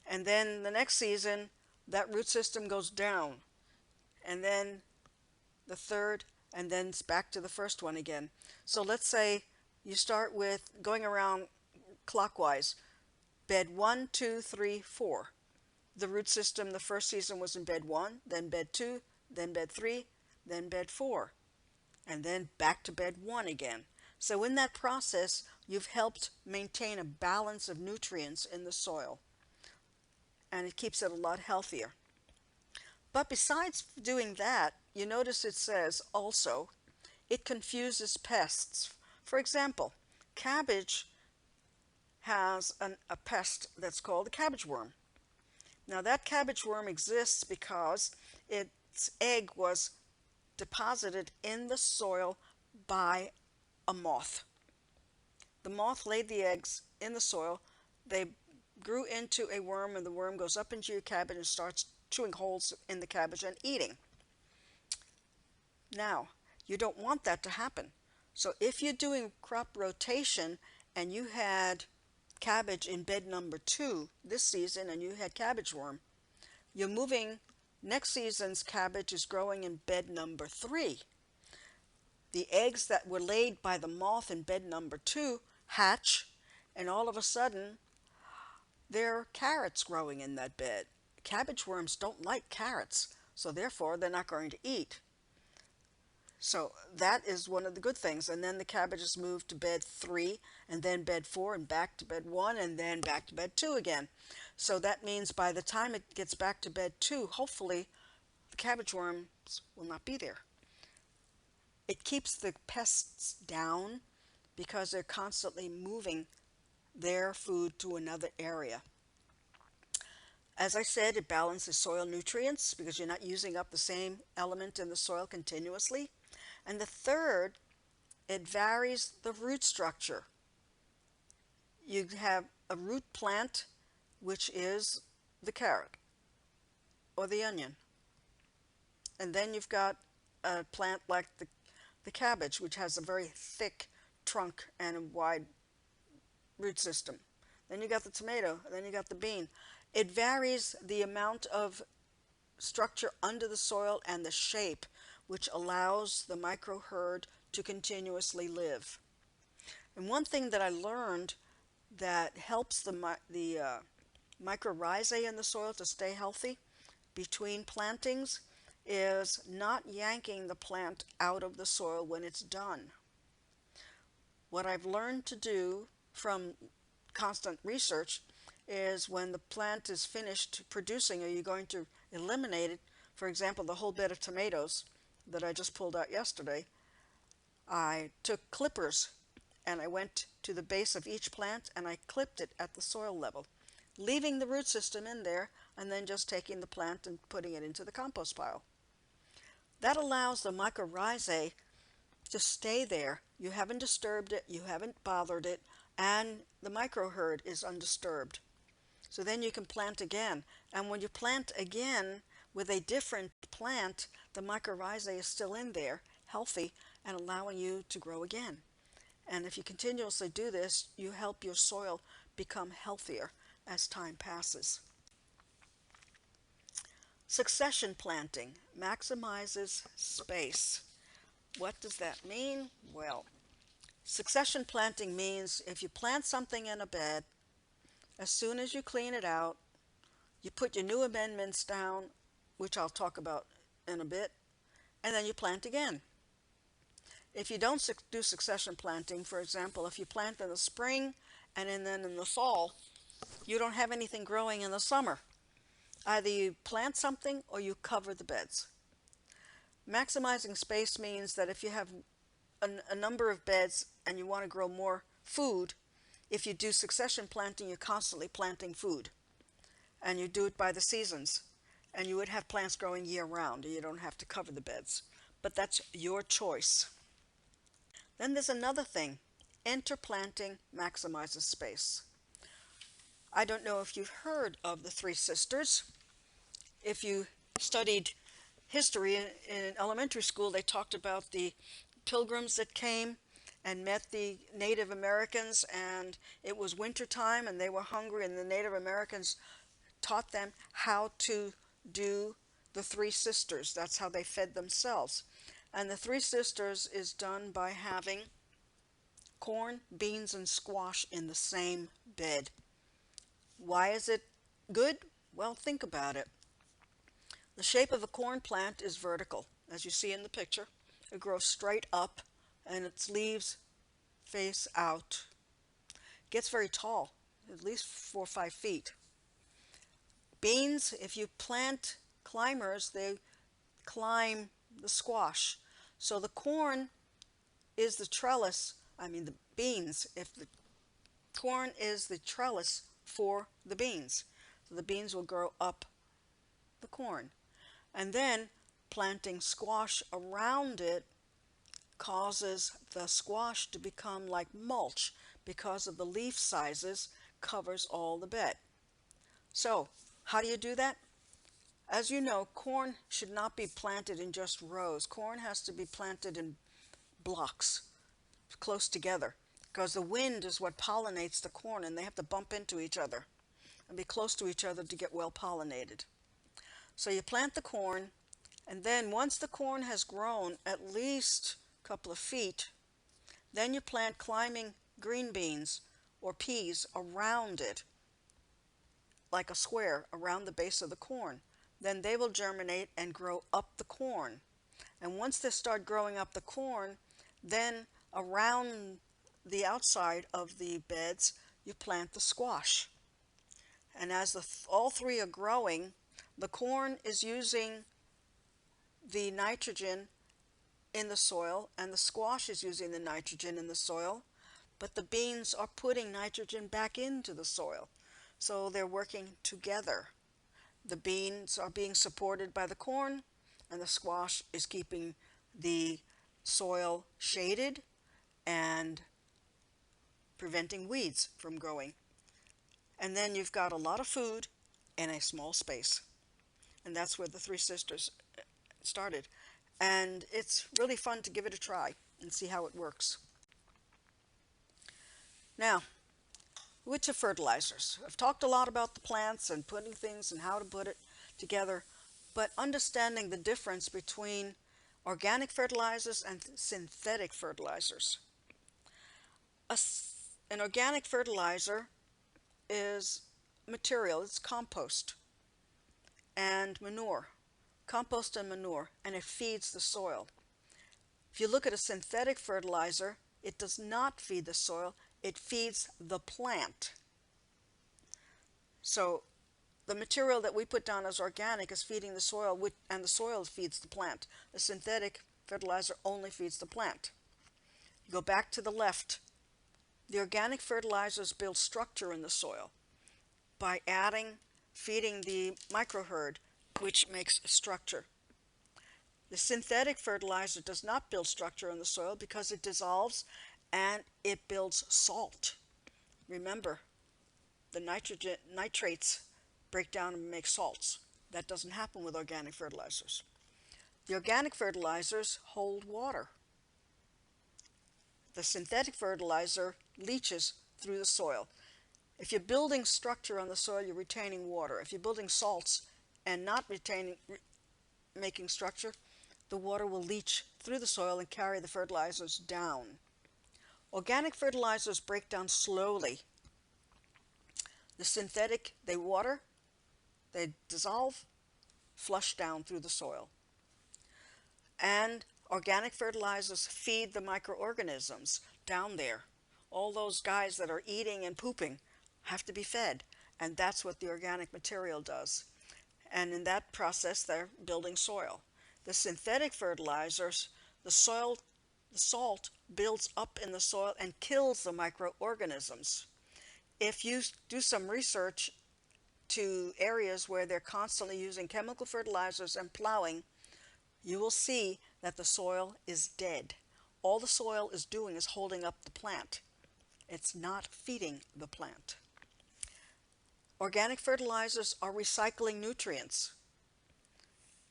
And then the next season that root system goes down, and then the third, and then it's back to the first one again. So let's say you start with going around clockwise, bed 1, 2, 3, 4. The root system the first season was in bed 1, then bed 2, then bed 3, then bed 4, and then back to bed 1 again. So in that process, you've helped maintain a balance of nutrients in the soil, and it keeps it a lot healthier. But besides doing that, you notice it says also it confuses pests. For example, cabbage has a pest that's called the cabbage worm. Now that cabbage worm exists because its egg was deposited in the soil by a moth. The moth laid the eggs in the soil. They grew into a worm, and the worm goes up into your cabbage and starts chewing holes in the cabbage and eating. Now, you don't want that to happen. So if you're doing crop rotation and you had cabbage in bed number 2 this season and you had cabbage worm, you're moving, next season's cabbage is growing in bed number 3. The eggs that were laid by the moth in bed number 2 hatch, and all of a sudden there are carrots growing in that bed. Cabbage worms don't like carrots, so therefore they're not going to eat. So that is one of the good things. And then the cabbages move to bed 3, and then bed 4, and back to bed 1, and then back to bed 2 again. So that means by the time it gets back to bed 2, hopefully the cabbage worms will not be there. It keeps the pests down because they're constantly moving their food to another area. As I said, it balances soil nutrients because you're not using up the same element in the soil continuously. And the third, it varies the root structure. You have a root plant, which is the carrot or the onion. And then you've got a plant like the cabbage, which has a very thick trunk and a wide root system. Then you got the tomato, then you got the bean. It varies the amount of structure under the soil and the shape, which allows the microherd to continuously live. And one thing that I learned that helps the mycorrhizae in the soil to stay healthy between plantings is not yanking the plant out of the soil when it's done. What I've learned to do from constant research is when the plant is finished producing, or you're going to eliminate it, for example, the whole bed of tomatoes that I just pulled out yesterday, I took clippers and I went to the base of each plant and I clipped it at the soil level, leaving the root system in there and then just taking the plant and putting it into the compost pile. That allows the mycorrhizae to stay there. You haven't disturbed it, you haven't bothered it, and the microherd is undisturbed. So then you can plant again. And when you plant again with a different plant, the mycorrhizae is still in there, healthy, and allowing you to grow again. And if you continuously do this, you help your soil become healthier as time passes. Succession planting maximizes space. What does that mean? Well, succession planting means if you plant something in a bed, as soon as you clean it out, you put your new amendments down, which I'll talk about in a bit, and then you plant again. If you don't do succession planting, for example, if you plant in the spring and then in the fall, you don't have anything growing in the summer. Either you plant something or you cover the beds. Maximizing space means that if you have a number of beds and you want to grow more food, if you do succession planting, you're constantly planting food. And you do it by the seasons. And you would have plants growing year-round, and you don't have to cover the beds. But that's your choice. Then there's another thing. Interplanting maximizes space. I don't know if you've heard of the Three Sisters. If you studied history in elementary school, they talked about the pilgrims that came and met the Native Americans, and it was winter time and they were hungry, and the Native Americans taught them how to do the Three Sisters. That's how they fed themselves. And the Three Sisters is done by having corn, beans, and squash in the same bed. Why is it good? Well, think about it. The shape of a corn plant is vertical, as you see in the picture. It grows straight up and its leaves face out. It gets very tall, at least 4 or 5 feet. Beans, if you plant climbers, they climb the squash. So the corn is the trellis, the beans, if the corn is the trellis for the beans. So the beans will grow up the corn. And then planting squash around it causes the squash to become like mulch because of the leaf sizes, covers all the bed. So how do you do that? As you know, corn should not be planted in just rows. Corn has to be planted in blocks close together because the wind is what pollinates the corn, and they have to bump into each other and be close to each other to get well pollinated. So you plant the corn, and then once the corn has grown at least a couple of feet, then you plant climbing green beans or peas around it, like a square around the base of the corn. Then they will germinate and grow up the corn. And once they start growing up the corn, then around the outside of the beds, you plant the squash. And as all three are growing, the corn is using the nitrogen in the soil, and the squash is using the nitrogen in the soil, but the beans are putting nitrogen back into the soil. So they're working together. The beans are being supported by the corn, and the squash is keeping the soil shaded and preventing weeds from growing. And then you've got a lot of food in a small space. And that's where the Three Sisters started. And it's really fun to give it a try and see how it works. Now, which are fertilizers? I've talked a lot about the plants and putting things and how to put it together, but understanding the difference between organic fertilizers and synthetic fertilizers. An organic fertilizer is material, it's compost and manure. Compost and manure, and it feeds the soil. If you look at a synthetic fertilizer, it does not feed the soil, it feeds the plant. So the material that we put down as organic is feeding the soil, and the soil feeds the plant. The synthetic fertilizer only feeds the plant. You go back to the left. The organic fertilizers build structure in the soil by feeding the microherd, which makes structure. The synthetic fertilizer does not build structure in the soil because it dissolves and it builds salt. Remember, the nitrates break down and make salts. That doesn't happen with organic fertilizers. The organic fertilizers hold water. The synthetic fertilizer leaches through the soil. If you're building structure on the soil, you're retaining water. If you're building salts and not making structure, the water will leach through the soil and carry the fertilizers down. Organic fertilizers break down slowly. The synthetic, they water, they dissolve, flush down through the soil. And organic fertilizers feed the microorganisms down there. All those guys that are eating and pooping have to be fed, and that's what the organic material does. And in that process, they're building soil. The synthetic fertilizers, the salt builds up in the soil and kills the microorganisms. If you do some research to areas where they're constantly using chemical fertilizers and plowing, you will see that the soil is dead. All the soil is doing is holding up the plant. It's not feeding the plant. Organic fertilizers are recycling nutrients,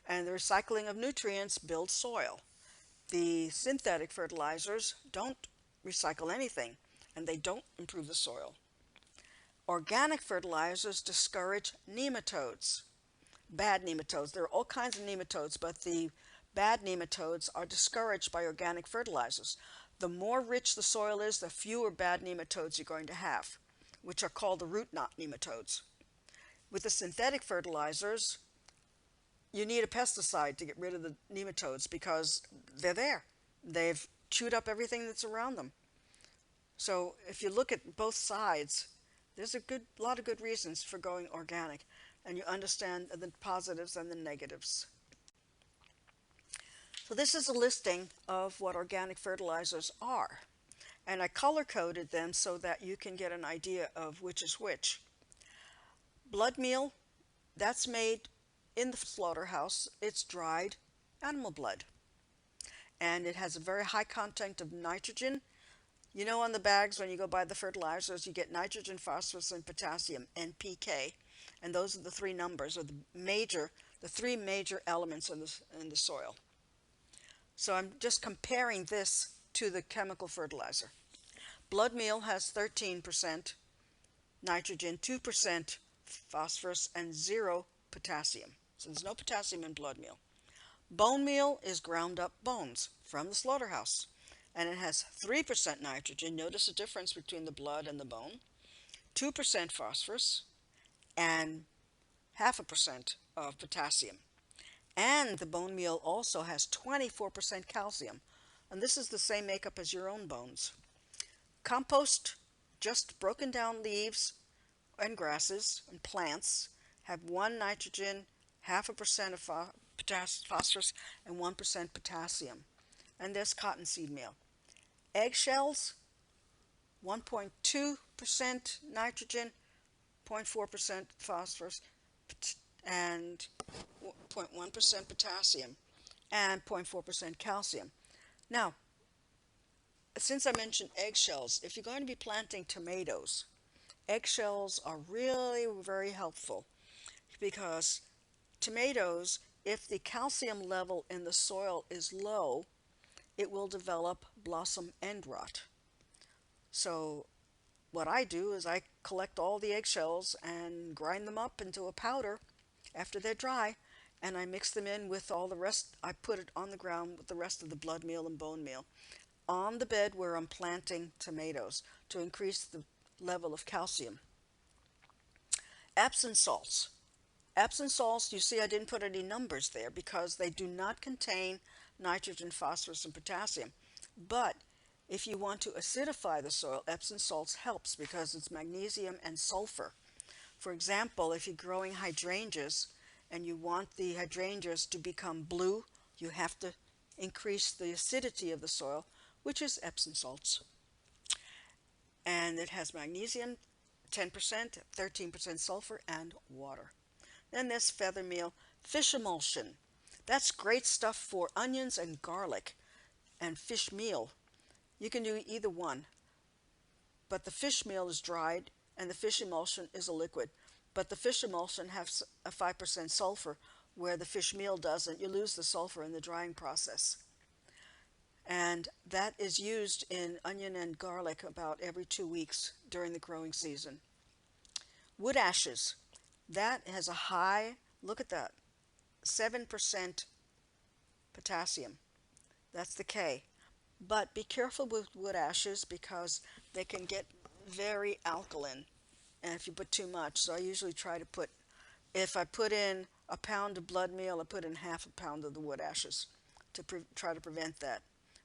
and the recycling of nutrients builds soil. The synthetic fertilizers don't recycle anything, and they don't improve the soil. Organic fertilizers discourage nematodes, bad nematodes. There are all kinds of nematodes, but the bad nematodes are discouraged by organic fertilizers. The more rich the soil is, the fewer bad nematodes you're going to have, which are called the root knot nematodes. With the synthetic fertilizers, you need a pesticide to get rid of the nematodes because they're there. They've chewed up everything that's around them. So if you look at both sides, there's a lot of good reasons for going organic, and you understand the positives and the negatives. So this is a listing of what organic fertilizers are, and I color-coded them so that you can get an idea of which is which. Blood meal, that's made in the slaughterhouse. It's dried animal blood, and it has a very high content of nitrogen. You know, on the bags when you go buy the fertilizers, you get nitrogen, phosphorus, and potassium, NPK, and those are the three numbers, or the three major elements in the soil. So I'm just comparing this to the chemical fertilizer. Blood meal has 13% nitrogen, 2% phosphorus, and 0 potassium. So there's no potassium in blood meal. Bone meal is ground up bones from the slaughterhouse, and it has 3% nitrogen. Notice the difference between the blood and the bone. 2% phosphorus, and 0.5% of potassium. And the bone meal also has 24% calcium, and this is the same makeup as your own bones. Compost, just broken down leaves and grasses and plants, have 1 nitrogen, 0.5% of phosphorus, and 1% potassium. And there's cottonseed meal. Eggshells, 1.2% nitrogen, 0.4% phosphorus, and 0.1% potassium, and 0.4% calcium. Now, since I mentioned eggshells, if you're going to be planting tomatoes, eggshells are really very helpful, because tomatoes, if the calcium level in the soil is low, it will develop blossom end rot. So what I do is I collect all the eggshells and grind them up into a powder after they're dry, and I mix them in with all the rest. I put it on the ground with the rest of the blood meal and bone meal on the bed where I'm planting tomatoes to increase the level of calcium. Epsom salts. Epsom salts, you see I didn't put any numbers there because they do not contain nitrogen, phosphorus, and potassium. But if you want to acidify the soil, Epsom salts helps because it's magnesium and sulfur. For example, if you're growing hydrangeas and you want the hydrangeas to become blue, you have to increase the acidity of the soil, which is Epsom salts. And it has magnesium, 10%, 13% sulfur, and water. Then there's feather meal. Fish emulsion. That's great stuff for onions and garlic and fish meal. You can do either one, but the fish meal is dried and the fish emulsion is a liquid. But the fish emulsion has a 5% sulfur, where the fish meal doesn't. You lose the sulfur in the drying process. And that is used in onion and garlic about every 2 weeks during the growing season. Wood ashes. That has a high, look at that, 7% potassium. That's the K. But be careful with wood ashes because they can get very alkaline, and if you put too much. So I usually try to put, if I put in a pound of blood meal, I put in 1/2 pound of the wood ashes to try to prevent that.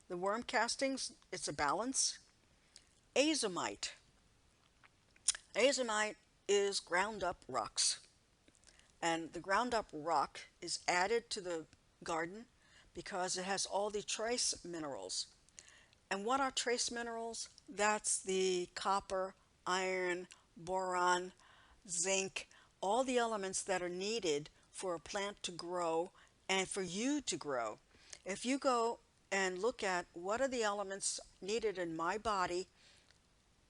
The worm castings, it's a balance. Azomite. Azomite is ground up rocks, and the ground up rock is added to the garden because it has all the trace minerals. And what are trace minerals? That's the copper, iron, boron, zinc, all the elements that are needed for a plant to grow and for you to grow. If you go and look at what are the elements needed in my body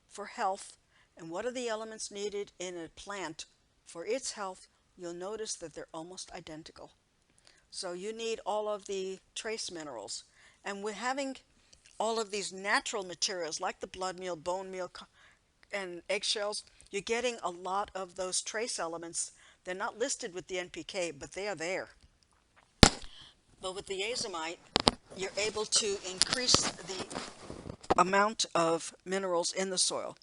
for health and what are the elements needed in a plant for its health, you'll notice that they're almost identical. So you need all of the trace minerals. And with having all of these natural materials like the blood meal, bone meal, and eggshells, you're getting a lot of those trace elements. They're not listed with the NPK, but they are there. But with the azomite, you're able to increase the amount of minerals in the soil.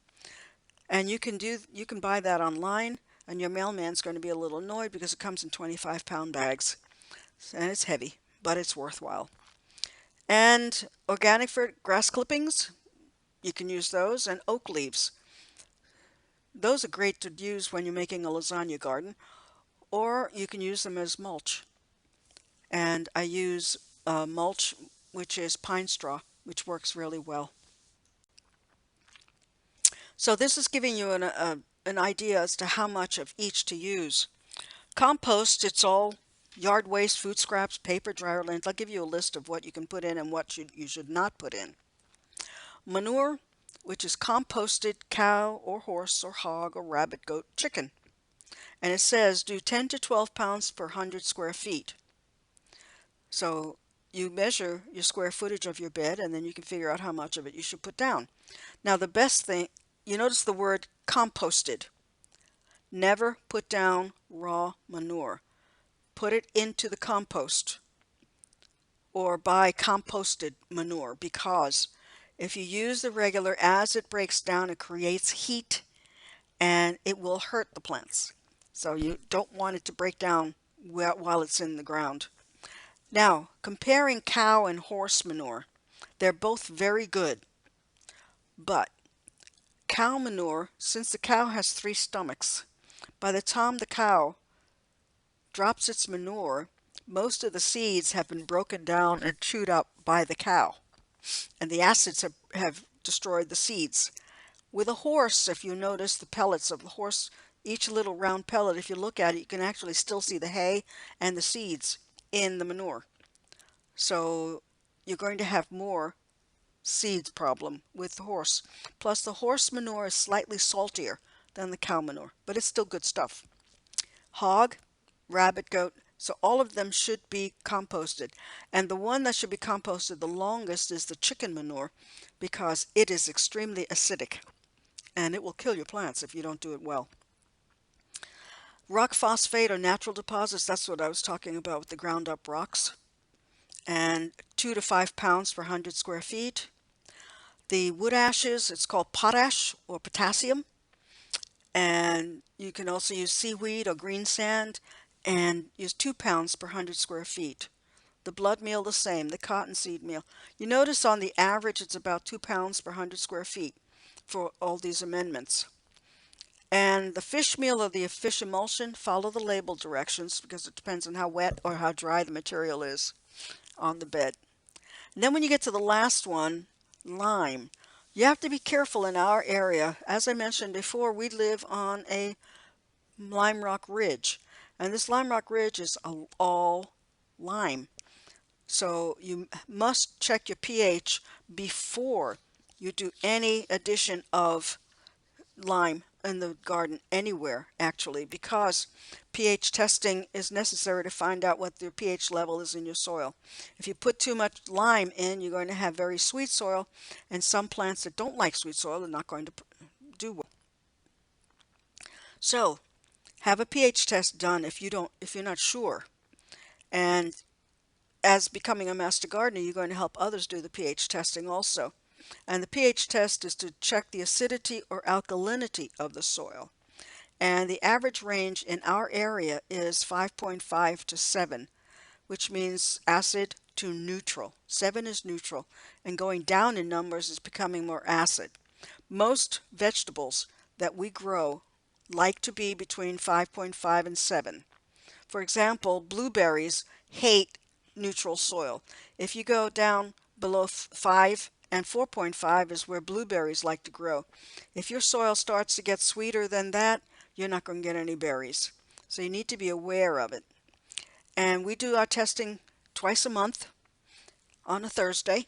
And you can buy that online, and your mailman's going to be a little annoyed because it comes in 25-pound bags. And it's heavy, but it's worthwhile. And organic for grass clippings, you can use those, and oak leaves. Those are great to use when you're making a lasagna garden, or you can use them as mulch. And I use mulch, which is pine straw, which works really well. So this is giving you an idea as to how much of each to use. Compost, it's all yard waste, food scraps, paper, dryer lint. I'll give you a list of what you can put in and what you should not put in. Manure, which is composted cow or horse or hog or rabbit, goat, chicken. And it says do 10 to 12 pounds per 100 square feet. So you measure your square footage of your bed, and then you can figure out how much of it you should put down. Now the best thing, you notice the word composted. Never put down raw manure. Put it into the compost or buy composted manure, because if you use the regular, as it breaks down, it creates heat and it will hurt the plants. So you don't want it to break down while it's in the ground. Now, comparing cow and horse manure, they're both very good, but cow manure, since the cow has 3 stomachs, by the time the cow drops its manure, most of the seeds have been broken down and chewed up by the cow, and the acids have destroyed the seeds. With a horse, if you notice the pellets of the horse, each little round pellet, if you look at it, you can actually still see the hay and the seeds in the manure. So you're going to have more seeds problem with the horse. Plus the horse manure is slightly saltier than the cow manure, but it's still good stuff. Hog, rabbit, goat, so all of them should be composted. And the one that should be composted the longest is the chicken manure, because it is extremely acidic and it will kill your plants if you don't do it well. Rock phosphate or natural deposits, that's what I was talking about with the ground up rocks. And 2 to 5 pounds per 100 square feet. The wood ashes, it's called potash or potassium. And you can also use seaweed or green sand and use 2 pounds per 100 square feet. The blood meal the same, the cottonseed meal. You notice on the average it's about 2 pounds per 100 square feet for all these amendments. And the fish meal or the fish emulsion, follow the label directions because it depends on how wet or how dry the material is on the bed. And then when you get to the last one, lime. You have to be careful in our area. As I mentioned before, we live on a lime rock ridge, and this lime rock ridge is all lime. So you must check your pH before you do any addition of lime in the garden anywhere, actually, because pH testing is necessary to find out what the pH level is in your soil. If you put too much lime in, you're going to have very sweet soil, and some plants that don't like sweet soil are not going to do well. So have a pH test done if you're not sure. And as becoming a master gardener, you're going to help others do the pH testing also. And the pH test is to check the acidity or alkalinity of the soil. And the average range in our area is 5.5 to 7, which means acid to neutral. 7 is neutral, and going down in numbers is becoming more acid. Most vegetables that we grow like to be between 5.5 and 7. For example, blueberries hate neutral soil. If you go down below 5, and 4.5 is where blueberries like to grow. If your soil starts to get sweeter than that, you're not going to get any berries. So you need to be aware of it. And we do our testing twice a month on a Thursday,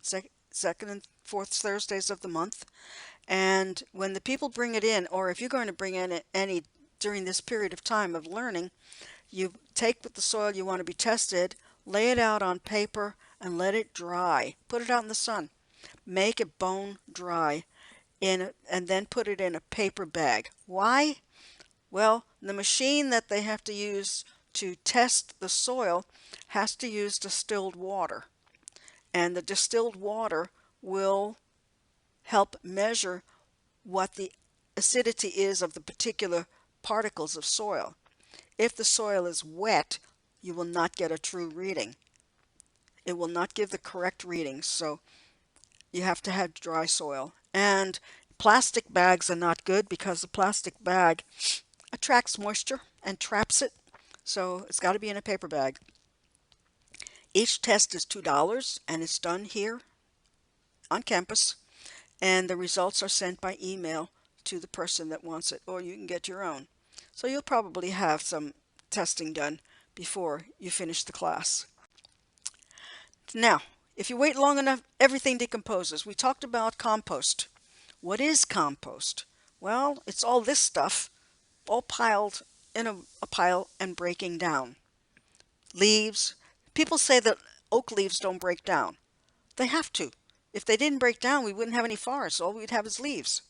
second and fourth Thursdays of the month. And when the people bring it in, or if you're going to bring in any during this period of time of learning, you take the soil you want to be tested, lay it out on paper, and let it dry. Put it out in the sun. Make it bone dry and then put it in a paper bag. Why? Well, the machine that they have to use to test the soil has to use distilled water. And the distilled water will help measure what the acidity is of the particular particles of soil. If the soil is wet, you will not get a true reading. It will not give the correct readings, so you have to have dry soil. And plastic bags are not good because the plastic bag attracts moisture and traps it, so it's got to be in a paper bag. Each test is $2 and it's done here on campus, and the results are sent by email to the person that wants it, or you can get your own. So you'll probably have some testing done before you finish the class. Now, if you wait long enough, everything decomposes. We talked about compost. What is compost? Well, it's all this stuff, all piled in a pile and breaking down. Leaves. People say that oak leaves don't break down. They have to. If they didn't break down, we wouldn't have any forest. All we'd have is leaves.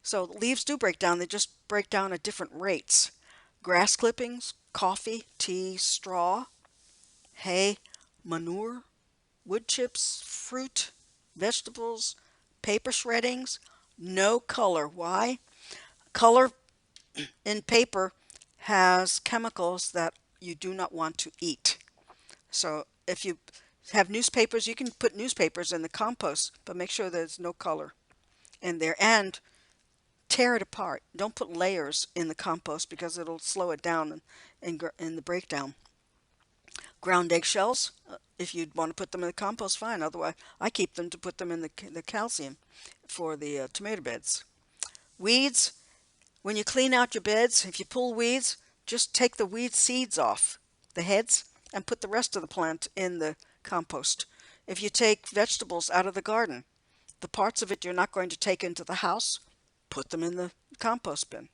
So leaves do break down. They just break down at different rates. Grass clippings, coffee, tea, straw, hay, manure, wood chips, fruit, vegetables, paper shreddings, no color. Why? Color in paper has chemicals that you do not want to eat. So if you have newspapers, you can put newspapers in the compost, but make sure there's no color in there. And tear it apart. Don't put layers in the compost because it'll slow it down in the breakdown. Ground eggshells, if you'd want to put them in the compost, fine. Otherwise, I keep them to put them in the calcium for the tomato beds. Weeds, when you clean out your beds, if you pull weeds, just take the weed seeds off the heads and put the rest of the plant in the compost. If you take vegetables out of the garden, the parts of it you're not going to take into the house, put them in the compost bin.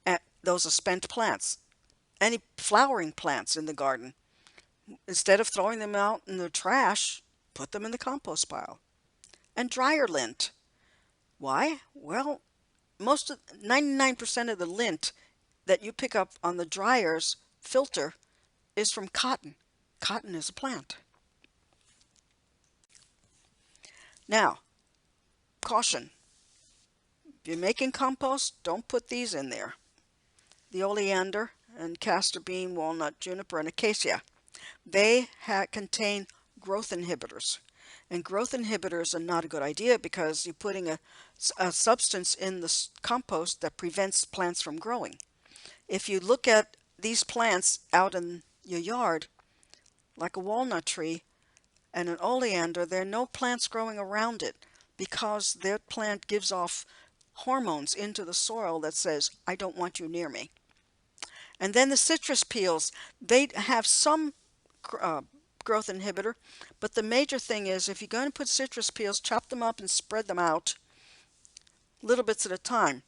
And those are spent plants. Any flowering plants in the garden, instead of throwing them out in the trash, put them in the compost pile. And dryer lint. Why? Well, 99% of the lint that you pick up on the dryer's filter is from cotton. Cotton is a plant. Now, caution. If you're making compost, don't put these in there. The oleander and castor bean, walnut, juniper, and acacia. They contain growth inhibitors. And growth inhibitors are not a good idea because you're putting a substance in the compost that prevents plants from growing. If you look at these plants out in your yard, like a walnut tree and an oleander, there are no plants growing around it because their plant gives off hormones into the soil that says, I don't want you near me. And then the citrus peels, they have some growth inhibitor, but the major thing is if you're going to put citrus peels, chop them up and spread them out little bits at a time.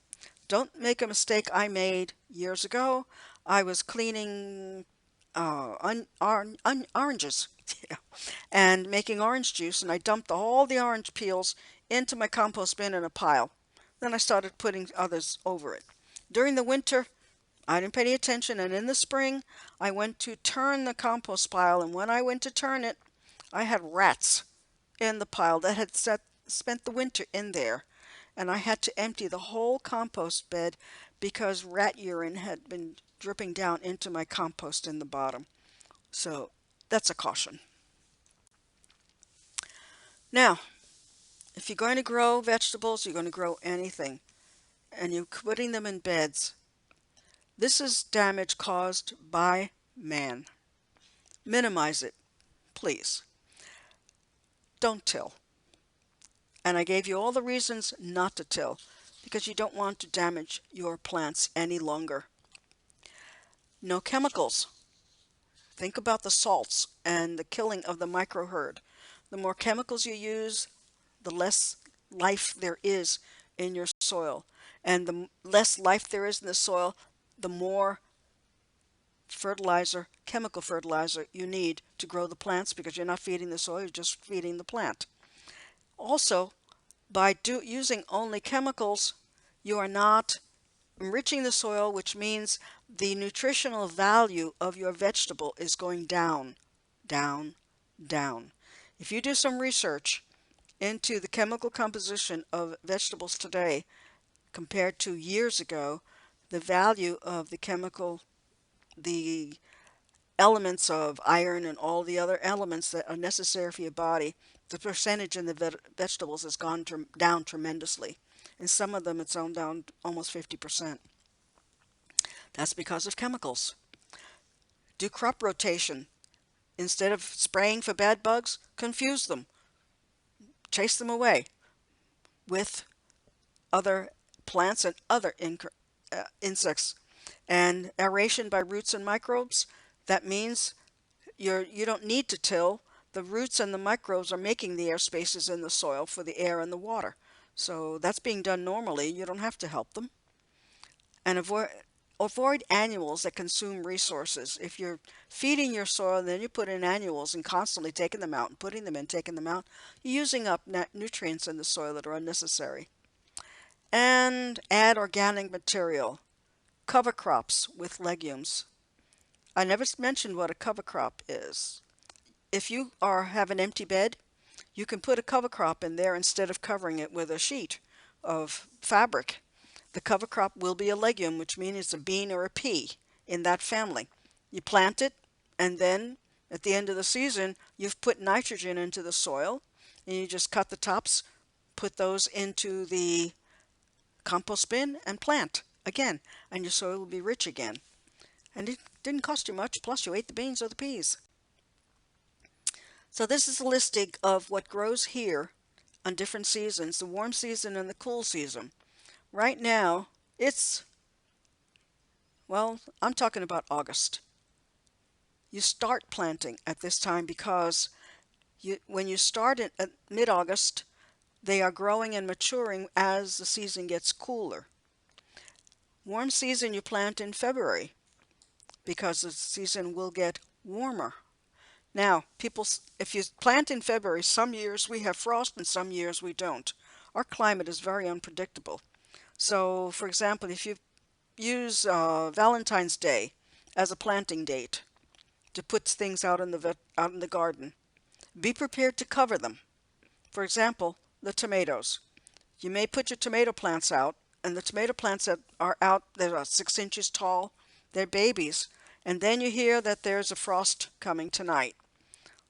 Don't make a mistake I made years ago. I was cleaning oranges and making orange juice, and I dumped all the orange peels into my compost bin in a pile. Then I started putting others over it. During the winter, I didn't pay any attention, and in the spring, I went to turn the compost pile, and when I went to turn it, I had rats in the pile that had spent the winter in there, and I had to empty the whole compost bed because rat urine had been dripping down into my compost in the bottom. So that's a caution. Now, if you're going to grow vegetables, you're going to grow anything, and you're putting them in beds, this is damage caused by man. Minimize it, please. Don't till. And I gave you all the reasons not to till, because you don't want to damage your plants any longer. No chemicals. Think about the salts and the killing of the microherd. The more chemicals you use, the less life there is in your soil. And the less life there is in the soil, the more fertilizer, chemical fertilizer you need to grow the plants, because you're not feeding the soil, you're just feeding the plant. Also, by using only chemicals, you are not enriching the soil, which means the nutritional value of your vegetable is going down, down, down. If you do some research into the chemical composition of vegetables today compared to years ago, the value of the elements of iron and all the other elements that are necessary for your body, the percentage in the vegetables has gone down tremendously. In some of them, it's down almost 50%. That's because of chemicals. Do crop rotation. Instead of spraying for bad bugs, confuse them. Chase them away with other plants and other insects. And aeration by roots and microbes, that means you don't need to till. The roots and the microbes are making the air spaces in the soil for the air and the water. So that's being done normally. You don't have to help them. And avoid annuals that consume resources. If you're feeding your soil, then you put in annuals and constantly taking them out and putting them in, taking them out, you're using up nutrients in the soil that are unnecessary. And add organic material. Cover crops with legumes. I never mentioned what a cover crop is. If you have an empty bed, you can put a cover crop in there instead of covering it with a sheet of fabric. The cover crop will be a legume, which means it's a bean or a pea in that family. You plant it, and then at the end of the season, you've put nitrogen into the soil, and you just cut the tops, put those into the compost bin, and plant again, and your soil will be rich again. And it didn't cost you much, plus you ate the beans or the peas. So this is a listing of what grows here on different seasons, the warm season and the cool season. Right now, I'm talking about August. You start planting at this time because when you start at mid-August, they are growing and maturing as the season gets cooler. Warm season you plant in February because the season will get warmer. Now, if you plant in February, some years we have frost and some years we don't. Our climate is very unpredictable. So, for example, if you use Valentine's Day as a planting date to put things out in the garden, be prepared to cover them. For example, the tomatoes. You may put your tomato plants out, and the tomato plants that are out, they're 6 inches tall, they're babies, and then you hear that there's a frost coming tonight.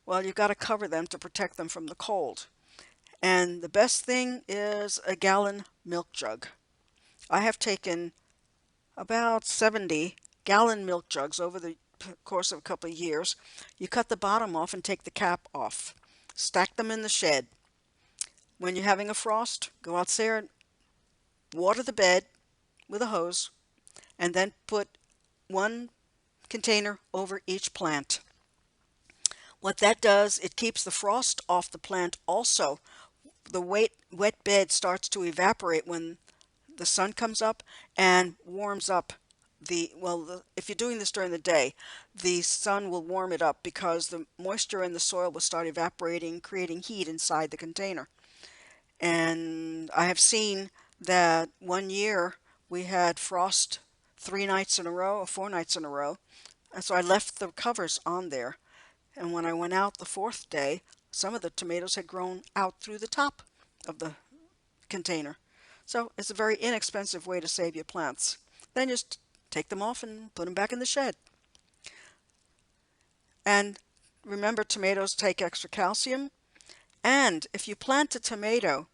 Well, you've got to cover them to protect them from the cold. And the best thing is a gallon milk jug. I have taken about 70 gallon milk jugs over the course of a couple of years. You cut the bottom off and take the cap off. Stack them in the shed. When you're having a frost, go out there and water the bed with a hose, and then put one container over each plant. What that does, it keeps the frost off the plant also. The wet bed starts to evaporate when the sun comes up and warms up if you're doing this during the day, the sun will warm it up because the moisture in the soil will start evaporating, creating heat inside the container. And I have seen that one year we had frost 3 nights in a row or 4 nights in a row. And so I left the covers on there. And when I went out the 4th day, some of the tomatoes had grown out through the top of the container. So it's a very inexpensive way to save your plants. Then just take them off and put them back in the shed. And remember, tomatoes take extra calcium. And if you plant a tomato,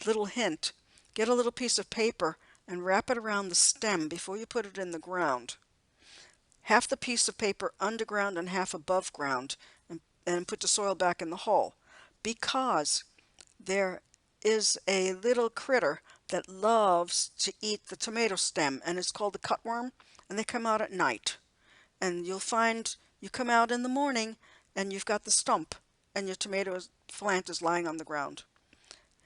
little hint, get a little piece of paper and wrap it around the stem before you put it in the ground. Half the piece of paper underground and half above ground, and put the soil back in the hole, because there is a little critter that loves to eat the tomato stem, and it's called the cutworm, and they come out at night. And you'll find you come out in the morning and you've got the stump and your tomato plant is lying on the ground.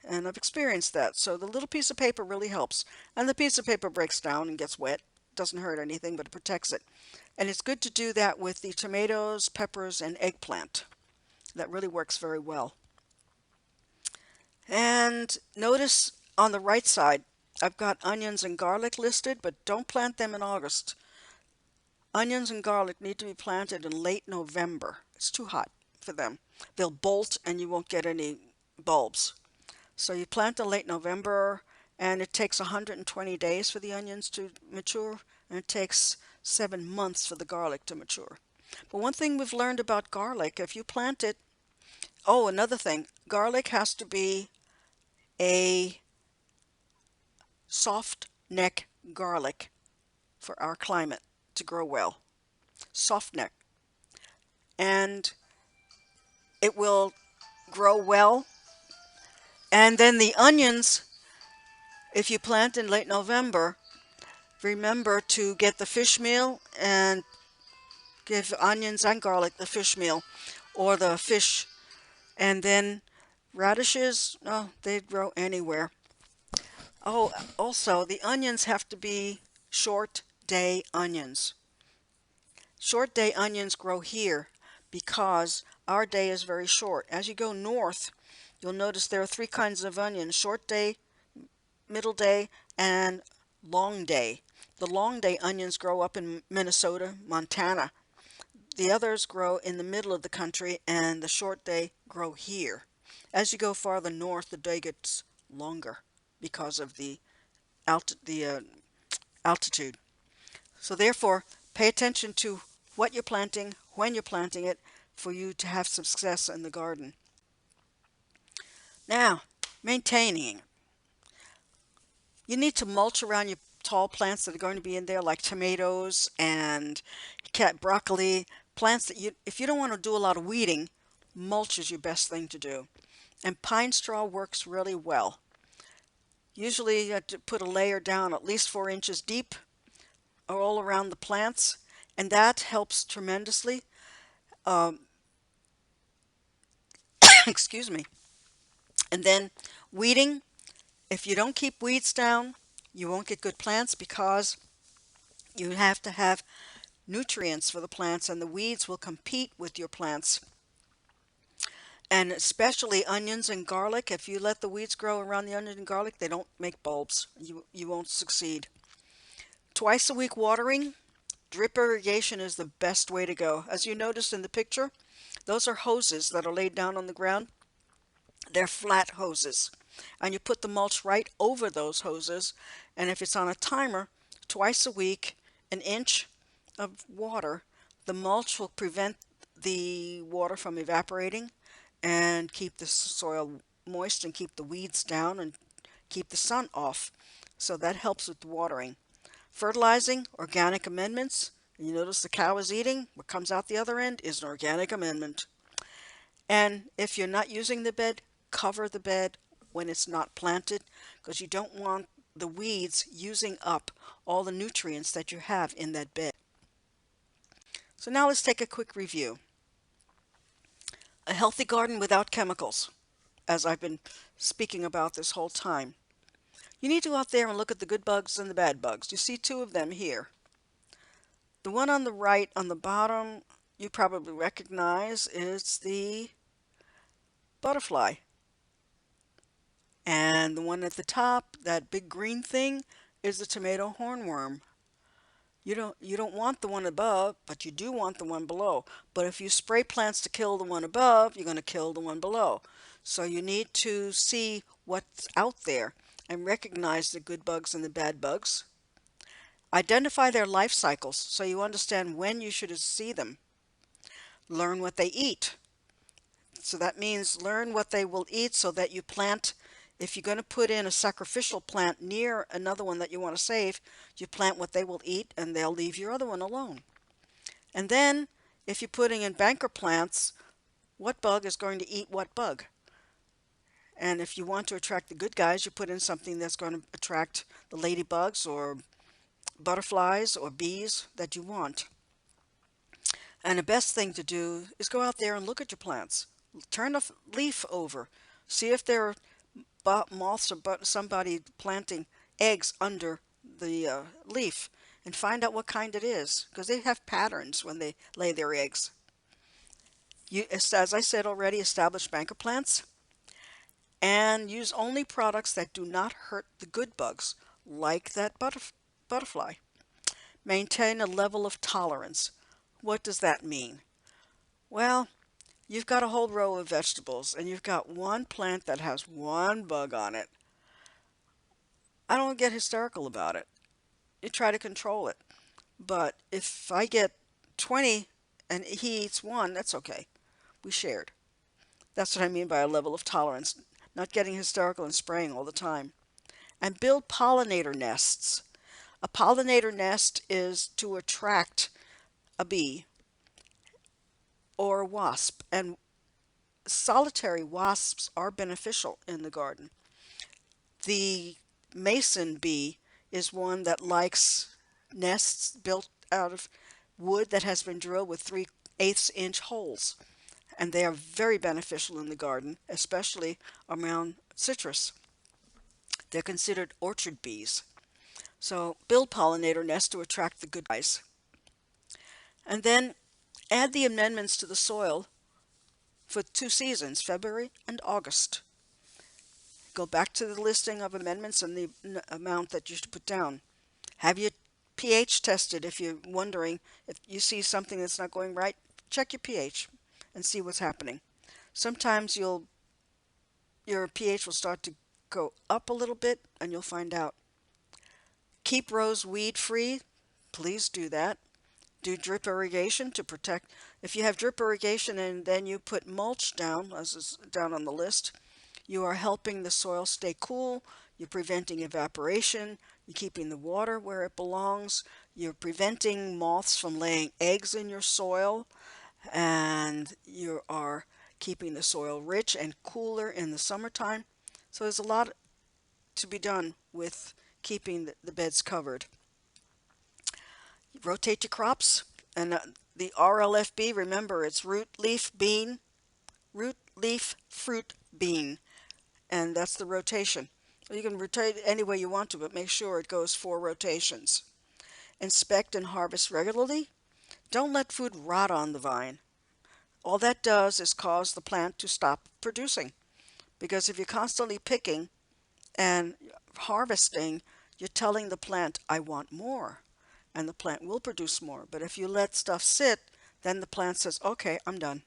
And I've experienced that. So the little piece of paper really helps. And the piece of paper breaks down and gets wet. doesn't hurt anything, but it protects it. And it's good to do that with the tomatoes, peppers, and eggplant. That really works very well. And notice on the right side, I've got onions and garlic listed, but don't plant them in August. Onions and garlic need to be planted in late November. It's too hot for them. They'll bolt and you won't get any bulbs. So you plant in late November, and it takes 120 days for the onions to mature, and it takes 7 months for the garlic to mature. But one thing we've learned about garlic, if you plant it, oh, another thing, garlic has to be a soft neck garlic for our climate to grow well. Soft neck. And it will grow well. And then the onions, if you plant in late November, remember to get the fish meal and give onions and garlic the fish meal or the fish. And then radishes, oh, they grow anywhere. Oh, also, the onions have to be short day onions. Short day onions grow here because our day is very short. As you go north, you'll notice there are 3 kinds of onions: short day, middle day, and long day. The long day onions grow up in Minnesota, Montana. The others grow in the middle of the country, and the short day grow here. As you go farther north, the day gets longer because of the altitude. So therefore, pay attention to what you're planting, when you're planting it, for you to have success in the garden. Now, maintaining. You need to mulch around your tall plants that are going to be in there, like tomatoes and broccoli, plants that if you don't want to do a lot of weeding, mulch is your best thing to do. And pine straw works really well. Usually you have to put a layer down at least 4 inches deep all around the plants, and that helps tremendously. Excuse me. And then weeding. If you don't keep weeds down, you won't get good plants because you have to have nutrients for the plants, and the weeds will compete with your plants. And especially onions and garlic, if you let the weeds grow around the onion and garlic, they don't make bulbs. You won't succeed. Twice a week watering, drip irrigation is the best way to go. As you noticed in the picture, those are hoses that are laid down on the ground. They're flat hoses. And you put the mulch right over those hoses, and if it's on a timer, twice a week, 1 inch of water, the mulch will prevent the water from evaporating and keep the soil moist and keep the weeds down and keep the sun off. So that helps with the watering. Fertilizing, organic amendments. You notice the cow is eating. What comes out the other end is an organic amendment. And if you're not using the bed, cover the bed when it's not planted, because you don't want the weeds using up all the nutrients that you have in that bed. So now let's take a quick review. A healthy garden without chemicals, as I've been speaking about this whole time. You need to go out there and look at the good bugs and the bad bugs. You see 2 of them here. The one on the right on the bottom you probably recognize is the butterfly. And the one at the top, that big green thing, is the tomato hornworm. You don't want the one above, but you do want the one below. But if you spray plants to kill the one above, you're going to kill the one below. So you need to see what's out there and recognize the good bugs and the bad bugs. Identify their life cycles so you understand when you should see them. Learn what they eat. So that means learn what they will eat so that you plant. If you're going to put in a sacrificial plant near another one that you want to save, you plant what they will eat and they'll leave your other one alone. And then if you're putting in banker plants, what bug is going to eat what bug? And if you want to attract the good guys, you put in something that's going to attract the ladybugs or butterflies or bees that you want. And the best thing to do is go out there and look at your plants. Turn a leaf over. See if there are moths or somebody planting eggs under the leaf. and find out what kind it is, because they have patterns when they lay their eggs. You, as I said already, establish banker plants and use only products that do not hurt the good bugs, like that butterfly. Maintain a level of tolerance. What does that mean? Well, you've got a whole row of vegetables and you've got one plant that has one bug on it. I don't get hysterical about it. You try to control it. But if I get 20 and he eats one, that's okay. We shared. That's what I mean by a level of tolerance, not getting hysterical and spraying all the time. And build pollinator nests. A pollinator nest is to attract a bee or a wasp, and solitary wasps are beneficial in the garden. The mason bee is one that likes nests built out of wood that has been drilled with 3/8 inch holes, and they are very beneficial in the garden, especially around citrus. They're considered orchard bees. So build pollinator nests to attract the good guys. And then add the amendments to the soil for 2 seasons, February and August. Go back to the listing of amendments and the amount that you should put down. Have your pH tested if you're wondering if you see something that's not going right. Check your pH and see what's happening. Sometimes your pH will start to go up a little bit and you'll find out. Keep rows weed free. Please do that. Do drip irrigation to protect. If you have drip irrigation and then you put mulch down, as is down on the list, you are helping the soil stay cool, you're preventing evaporation, you're keeping the water where it belongs, you're preventing moths from laying eggs in your soil, and you are keeping the soil rich and cooler in the summertime. So there's a lot to be done with keeping the beds covered. Rotate your crops, and the RLFB, remember it's root, leaf, fruit, bean, and that's the rotation. You can rotate any way you want to, but make sure it goes 4 rotations. Inspect and harvest regularly. Don't let food rot on the vine. All that does is cause the plant to stop producing, because if you're constantly picking and harvesting, you're telling the plant, I want more, and the plant will produce more. But if you let stuff sit, then the plant says, okay, I'm done,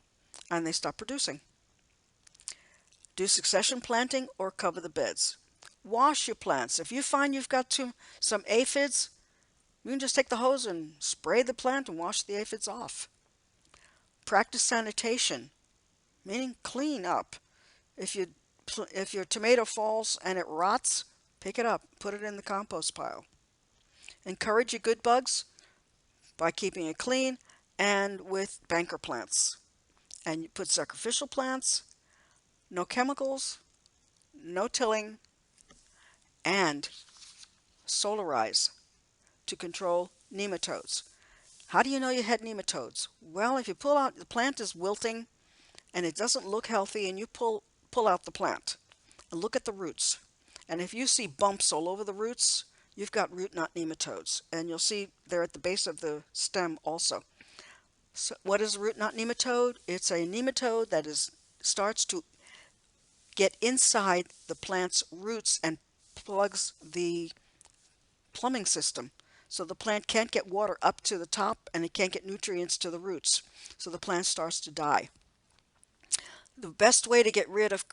and they stop producing. Do succession planting or cover the beds. Wash your plants. If you find you've got some aphids, you can just take the hose and spray the plant and wash the aphids off. Practice sanitation, meaning clean up. If you if your tomato falls and it rots, pick it up, put it in the compost pile. Encourage your good bugs by keeping it clean and with banker plants. And you put sacrificial plants, no chemicals, no tilling, and solarize to control nematodes. How do you know you had nematodes? Well, if you pull out, the plant is wilting and it doesn't look healthy, and you pull out the plant and look at the roots. And if you see bumps all over the roots, you've got root knot nematodes, and you'll see they're at the base of the stem also. So what is a root knot nematode? It's a nematode that starts to get inside the plant's roots and plugs the plumbing system. So the plant can't get water up to the top and it can't get nutrients to the roots. So the plant starts to die. The best way to get rid of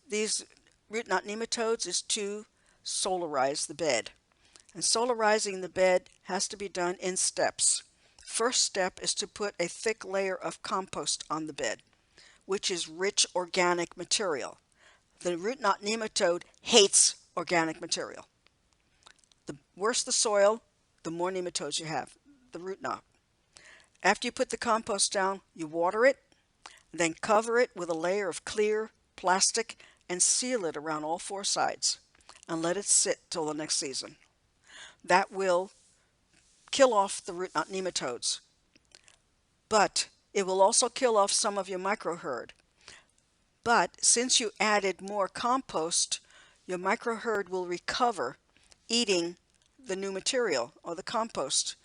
these root knot nematodes is to solarize the bed. And solarizing the bed has to be done in steps. First step is to put a thick layer of compost on the bed, which is rich organic material. The root knot nematode hates organic material. The worse the soil, the more nematodes you have, the root knot. After you put the compost down, you water it, then cover it with a layer of clear plastic and seal it around all 4 sides and let it sit till the next season. That will kill off the root knot nematodes, but it will also kill off some of your microherd. But since you added more compost, your microherd will recover eating the new material or the compost.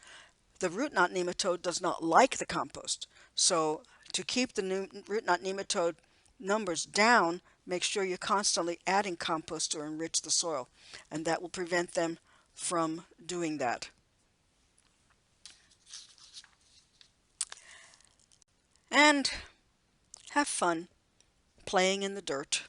The root knot nematode does not like the compost. So to keep the new root knot nematode numbers down, make sure you're constantly adding compost to enrich the soil, and that will prevent them from doing that. And have fun playing in the dirt.